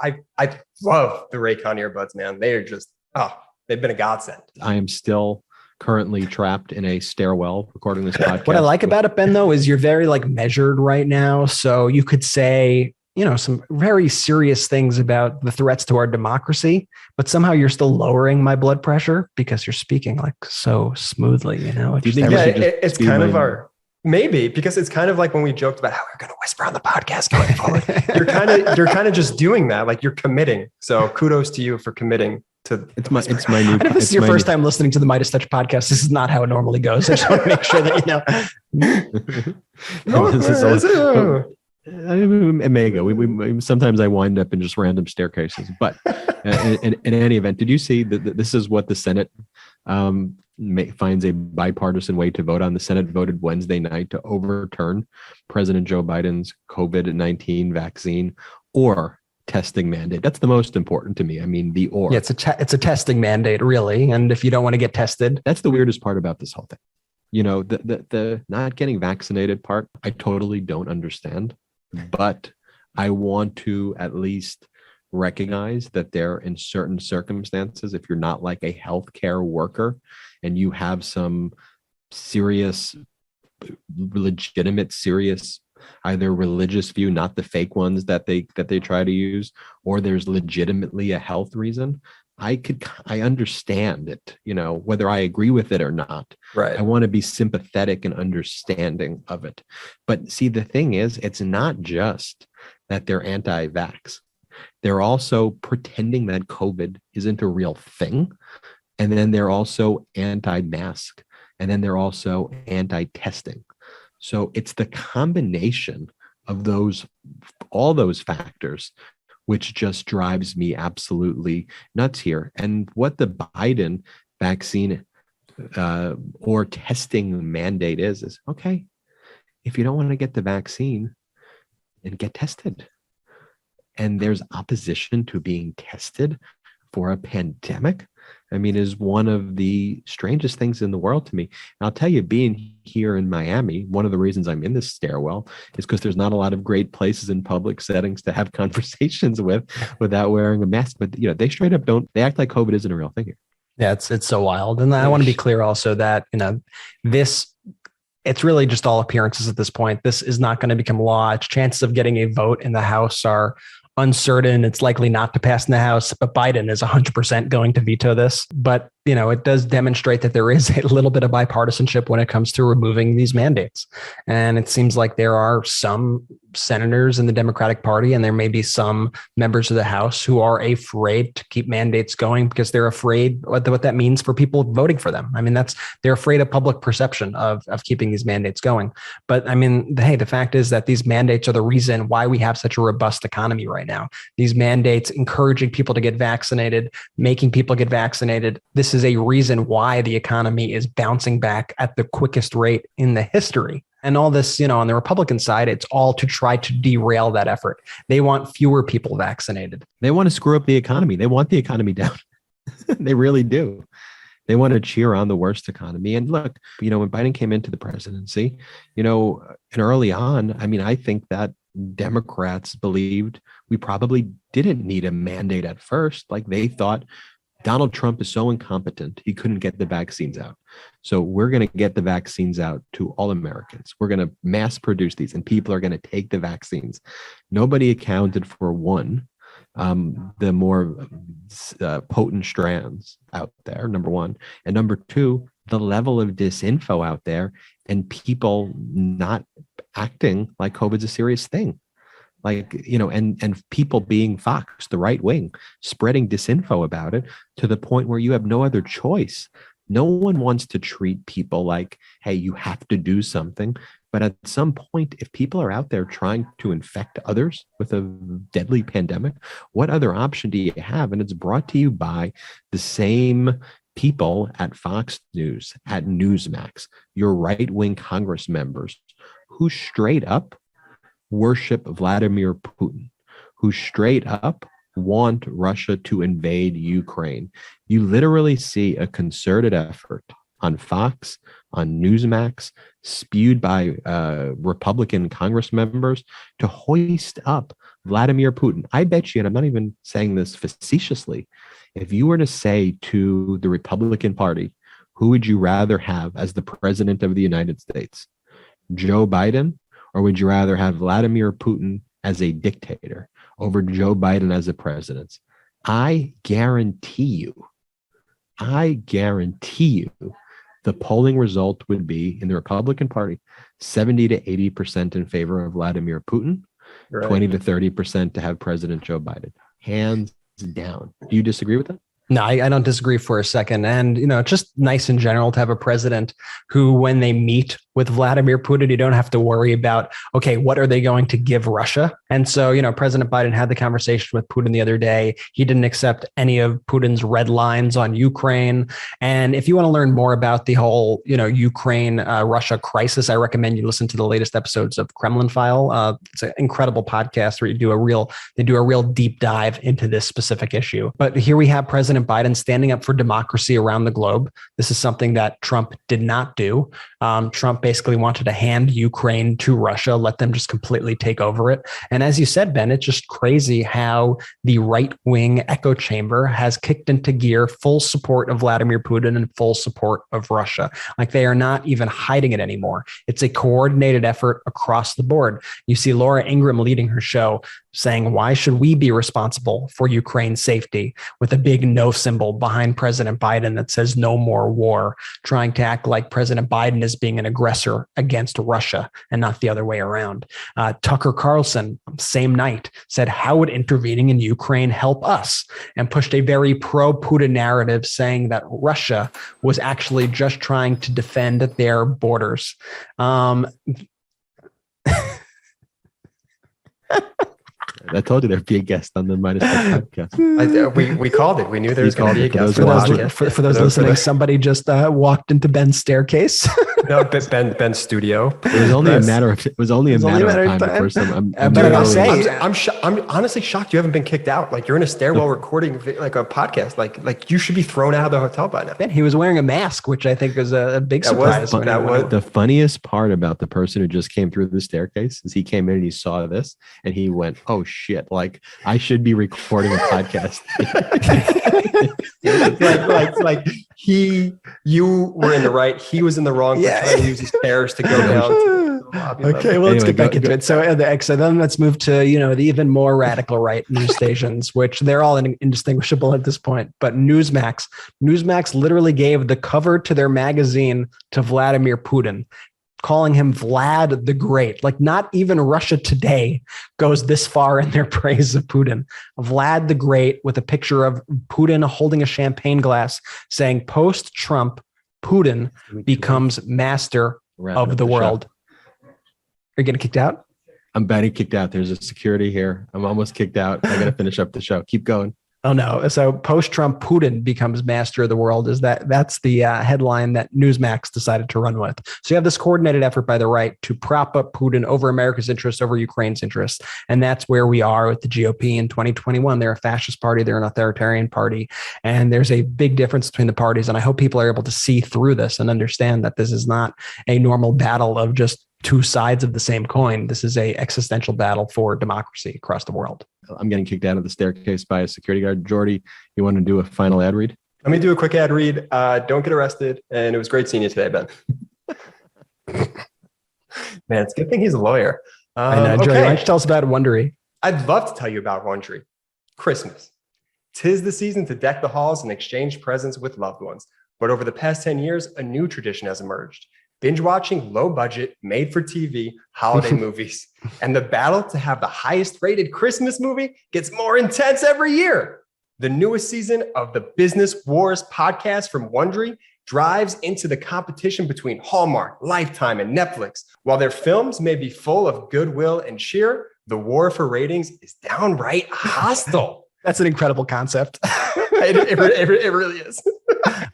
love the Raycon earbuds, man. They are just, they've been a godsend. I am still currently trapped in a stairwell recording this podcast. What I like about it, Ben, though, is you're very like measured right now. So you could say, some very serious things about the threats to our democracy, but somehow you're still lowering my blood pressure because you're speaking like so smoothly, Do you think it's kind of maybe because it's kind of like when we joked about how we're going to whisper on the podcast going forward. you're kind of just doing that. Like you're committing. So kudos to you for committing to it's my new. And if this is your first time listening to the MeidasTouch podcast, this is not how it normally goes. I just want to make sure that It may go. We sometimes I wind up in just random staircases, but in any event, did you see that this is what the Senate finds a bipartisan way to vote on? The Senate voted Wednesday night to overturn President Joe Biden's COVID-19 vaccine or testing mandate. That's the most important to me. I mean, the or. Yeah, it's a testing mandate, really. And if you don't want to get tested, that's the weirdest part about this whole thing. The not getting vaccinated part, I totally don't understand. But I want to at least recognize that there, in certain circumstances, if you're not like a healthcare worker and you have some legitimate, either religious view, not the fake ones that they try to use, or there's legitimately a health reason, I understand it, whether I agree with it or not. Right. I want to be sympathetic and understanding of it. But see, the thing is, it's not just that they're anti-vax. They're also pretending that COVID isn't a real thing. And then they're also anti-mask. And then they're also anti-testing. So it's the combination of all those factors which just drives me absolutely nuts here. And what the Biden vaccine or testing mandate is okay, if you don't want to get the vaccine, then get tested. And there's opposition to being tested for a pandemic, I mean, is one of the strangest things in the world to me. And I'll tell you, being here in Miami, one of the reasons I'm in this stairwell is because there's not a lot of great places in public settings to have conversations without wearing a mask. But they straight up they act like COVID isn't a real thing here. Yeah, it's so wild. And I want to be clear also that, it's really just all appearances at this point. This is not going to become law. Its chances of getting a vote in the House are uncertain. It's likely not to pass in the House, but Biden is 100% going to veto this. But, it does demonstrate that there is a little bit of bipartisanship when it comes to removing these mandates. And it seems like there are some senators in the Democratic Party, and there may be some members of the House who are afraid to keep mandates going because they're afraid what that means for people voting for them. I mean, they're afraid of public perception of keeping these mandates going. But I mean, the fact is that these mandates are the reason why we have such a robust economy right now. These mandates encouraging people to get vaccinated, making people get vaccinated. This is a reason why the economy is bouncing back at the quickest rate in the history. And all this, on the Republican side, it's all to try to derail that effort. They want fewer people vaccinated. They want to screw up the economy. They want the economy down. They really do. They want to cheer on the worst economy. And look, when Biden came into the presidency, and early on, I mean, I think that Democrats believed we probably didn't need a mandate at first. Like they thought, Donald Trump is so incompetent, he couldn't get the vaccines out. So we're going to get the vaccines out to all Americans. We're going to mass produce these, and people are going to take the vaccines. Nobody accounted for one, the more potent strands out there, number one. And number two, the level of disinfo out there and people not acting like COVID's a serious thing. Like, and people being Fox, the right wing, spreading disinfo about it to the point where you have no other choice. No one wants to treat people like, hey, you have to do something. But at some point, if people are out there trying to infect others with a deadly pandemic, what other option do you have? And it's brought to you by the same people at Fox News, at Newsmax, your right-wing Congress members who straight up worship Vladimir Putin, who straight up want Russia to invade Ukraine. You literally see a concerted effort on Fox, on Newsmax, spewed by Republican Congress members to hoist up Vladimir Putin. I bet you, and I'm not even saying this facetiously, if you were to say to the Republican Party, who would you rather have as the president of the United States, Joe Biden, or would you rather have Vladimir Putin as a dictator over Joe Biden as a president? I guarantee you, the polling result would be in the Republican Party, 70 to 80% in favor of Vladimir Putin, right. 20 to 30% to have President Joe Biden. Hands down. Do you disagree with that? No, I don't disagree for a second. And, it's just nice in general to have a president who, when they meet with Vladimir Putin, you don't have to worry about, okay, what are they going to give Russia? And so, President Biden had the conversation with Putin the other day. He didn't accept any of Putin's red lines on Ukraine. And if you want to learn more about the whole, Ukraine-Russia crisis, I recommend you listen to the latest episodes of Kremlin File. It's an incredible podcast where they do a real deep dive into this specific issue. But here we have President Biden standing up for democracy around the globe. This is something that Trump did not do. Trump basically wanted to hand Ukraine to Russia, let them just completely take over it. And as you said, Ben, it's just crazy how the right-wing echo chamber has kicked into gear, full support of Vladimir Putin and full support of Russia. Like, they are not even hiding it anymore. It's a coordinated effort across the board. You see Laura Ingraham leading her show saying, why should we be responsible for Ukraine's safety, with a big no symbol behind President Biden that says no more war, trying to act like President Biden is being an aggressor against Russia and not the other way around. Tucker Carlson, same night, said, how would intervening in Ukraine help us? And pushed a very pro-Putin narrative, saying that Russia was actually just trying to defend their borders. I told you there'd be a guest on the MeidasTouch podcast. We called it. We knew there was going to be a guest. For those listening, somebody just walked into Ben's staircase. No, Ben's studio. It was only a matter of time before some. I'm honestly shocked you haven't been kicked out. Like, you're in a stairwell recording like a podcast. Like you should be thrown out of the hotel by now. Ben, he was wearing a mask, which I think was a big surprise. The funniest part about the person who just came through the staircase is he came in and he saw this and he went, "Oh shit! Like, I should be recording a podcast." You were in the right, he was in the wrong. Yeah, trying to use his stairs to go down. Okay, well, let's get back into it. So then let's move to the even more radical right news stations, which they're all indistinguishable at this point. But Newsmax literally gave the cover to their magazine to Vladimir Putin, calling him Vlad the Great. Like, not even Russia Today goes this far in their praise of Putin. Vlad the Great, with a picture of Putin holding a champagne glass, saying, post-Trump, Putin becomes master of the world. Are you getting kicked out? I'm getting kicked out. There's a security here. I'm almost kicked out. I got to finish up the show. Keep going. Oh no! So post-Trump, Putin becomes master of the world. That's the headline that Newsmax decided to run with. So you have this coordinated effort by the right to prop up Putin over America's interests, over Ukraine's interests, and that's where we are with the GOP in 2021. They're a fascist party. They're an authoritarian party, and there's a big difference between the parties. And I hope people are able to see through this and understand that this is not a normal battle of just two sides of the same coin. This is a existential battle for democracy across the world. I'm getting kicked out of the staircase by a security guard. Jordy, you want to do a final ad read? Let me do a quick ad read. Don't get arrested. And it was great seeing you today, Ben. Man, it's a good thing he's a lawyer. Jordy, why don't you tell us about Wondery? I'd love to tell you about Wondery. Christmas. 'Tis the season to deck the halls and exchange presents with loved ones. But over the past 10 years, a new tradition has emerged. Binge watching low budget, made for TV holiday movies. And the battle to have the highest rated Christmas movie gets more intense every year. The newest season of the Business Wars podcast from Wondery drives into the competition between Hallmark, Lifetime, and Netflix. While their films may be full of goodwill and cheer, the war for ratings is downright hostile. That's an incredible concept. It really is.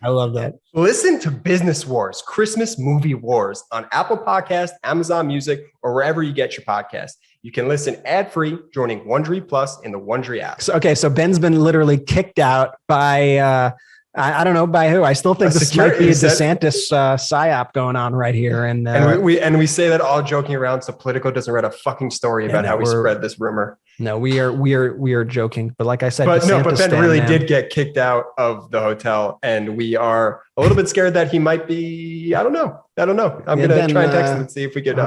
I love that. Listen to Business Wars, Christmas Movie Wars on Apple Podcasts, Amazon Music, or wherever you get your podcast. You can listen ad-free, joining Wondery Plus in the Wondery app. So Ben's been literally kicked out by, I don't know by who. I still think this might be a DeSantis psyop going on right here. And we say that all joking around, so Politico doesn't write a fucking story about how we spread this rumor. No, we are joking. But like I said, but Ben really did get kicked out of the hotel, and we are a little bit scared that he might be. I don't know. I'm gonna try and text him and see if we could.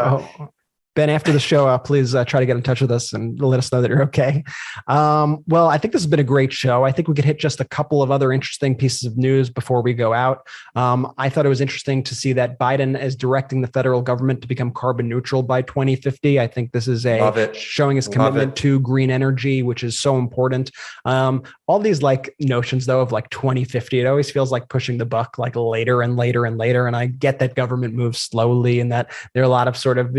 Ben, after the show, please try to get in touch with us and let us know that you're okay. Well, I think this has been a great show. I think we could hit just a couple of other interesting pieces of news before we go out. I thought it was interesting to see that Biden is directing the federal government to become carbon neutral by 2050. I think this is showing his commitment to green energy, which is so important. All these like notions though of like 2050, it always feels like pushing the buck like later and later and later. And I get that government moves slowly and that there are a lot of sort of,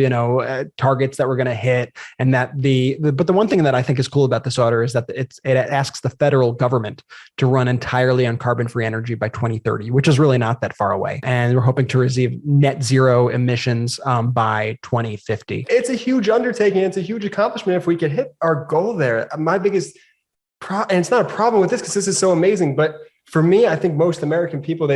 targets that we're going to hit. And that but the one thing that I think is cool about this order is that it asks the federal government to run entirely on carbon-free energy by 2030, which is really not that far away. And we're hoping to receive net zero emissions by 2050. It's a huge undertaking. It's a huge accomplishment if we could hit our goal there. My biggest and it's not a problem with this because this is so amazing, but for me, I think most American people,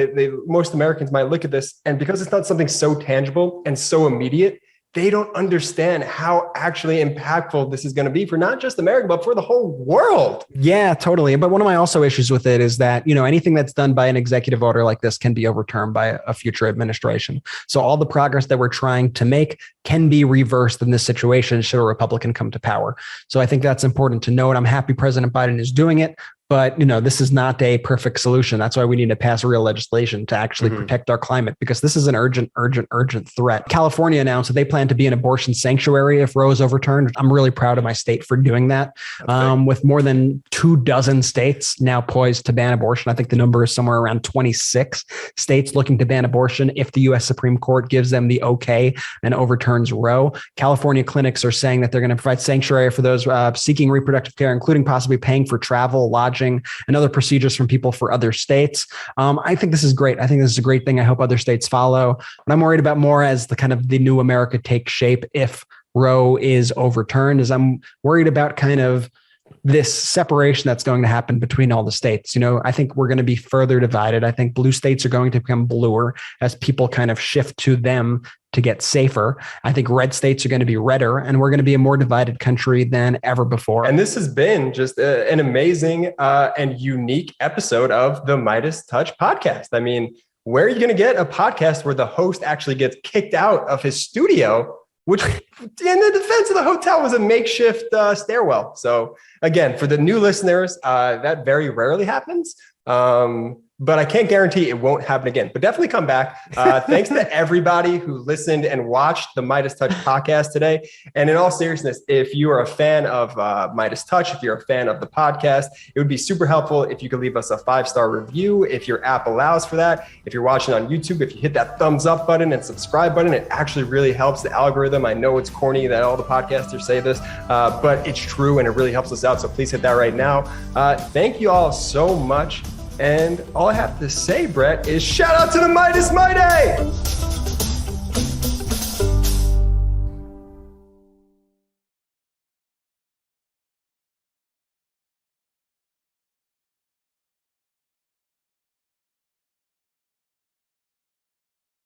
most Americans might look at this, and because it's not something so tangible and so immediate, they don't understand how actually impactful this is going to be for not just America, but for the whole world. Yeah, totally. But one of my also issues with it is that, anything that's done by an executive order like this can be overturned by a future administration. So all the progress that we're trying to make can be reversed in this situation should a Republican come to power. So I think that's important to note. I'm happy President Biden is doing it. But, this is not a perfect solution. That's why we need to pass real legislation to actually protect our climate, because this is an urgent threat. California announced that they plan to be an abortion sanctuary if Roe is overturned. I'm really proud of my state for doing that. With more than 24 states now poised to ban abortion. I think the number is somewhere around 26 states looking to ban abortion if the U.S. Supreme Court gives them the okay and overturns Roe. California clinics are saying that they're going to provide sanctuary for those seeking reproductive care, including possibly paying for travel, lodging, and other procedures from people for other states. I think this is great. I think this is a great thing. I hope other states follow. What I'm worried about more as the kind of the new America takes shape if Roe is overturned is I'm worried about kind of this separation that's going to happen between all the states. I think we're going to be further divided. I think blue states are going to become bluer as people kind of shift to them to get safer. I think red states are going to be redder, and we're going to be a more divided country than ever before. And this has been just an amazing and unique episode of the MeidasTouch podcast. I mean, where are you going to get a podcast where the host actually gets kicked out of his studio, which in the defense of the hotel was a makeshift stairwell. So again, for the new listeners, that very rarely happens. But I can't guarantee it won't happen again, but definitely come back. Thanks to everybody who listened and watched the MeidasTouch podcast today. And in all seriousness, if you are a fan of MeidasTouch, if you're a fan of the podcast, it would be super helpful if you could leave us a 5-star review, if your app allows for that. If you're watching on YouTube, if you hit that thumbs up button and subscribe button, it actually really helps the algorithm. I know it's corny that all the podcasters say this, but it's true and it really helps us out. So please hit that right now. Thank you all so much. And all I have to say, Brett, is shout out to the Meidas Mighty!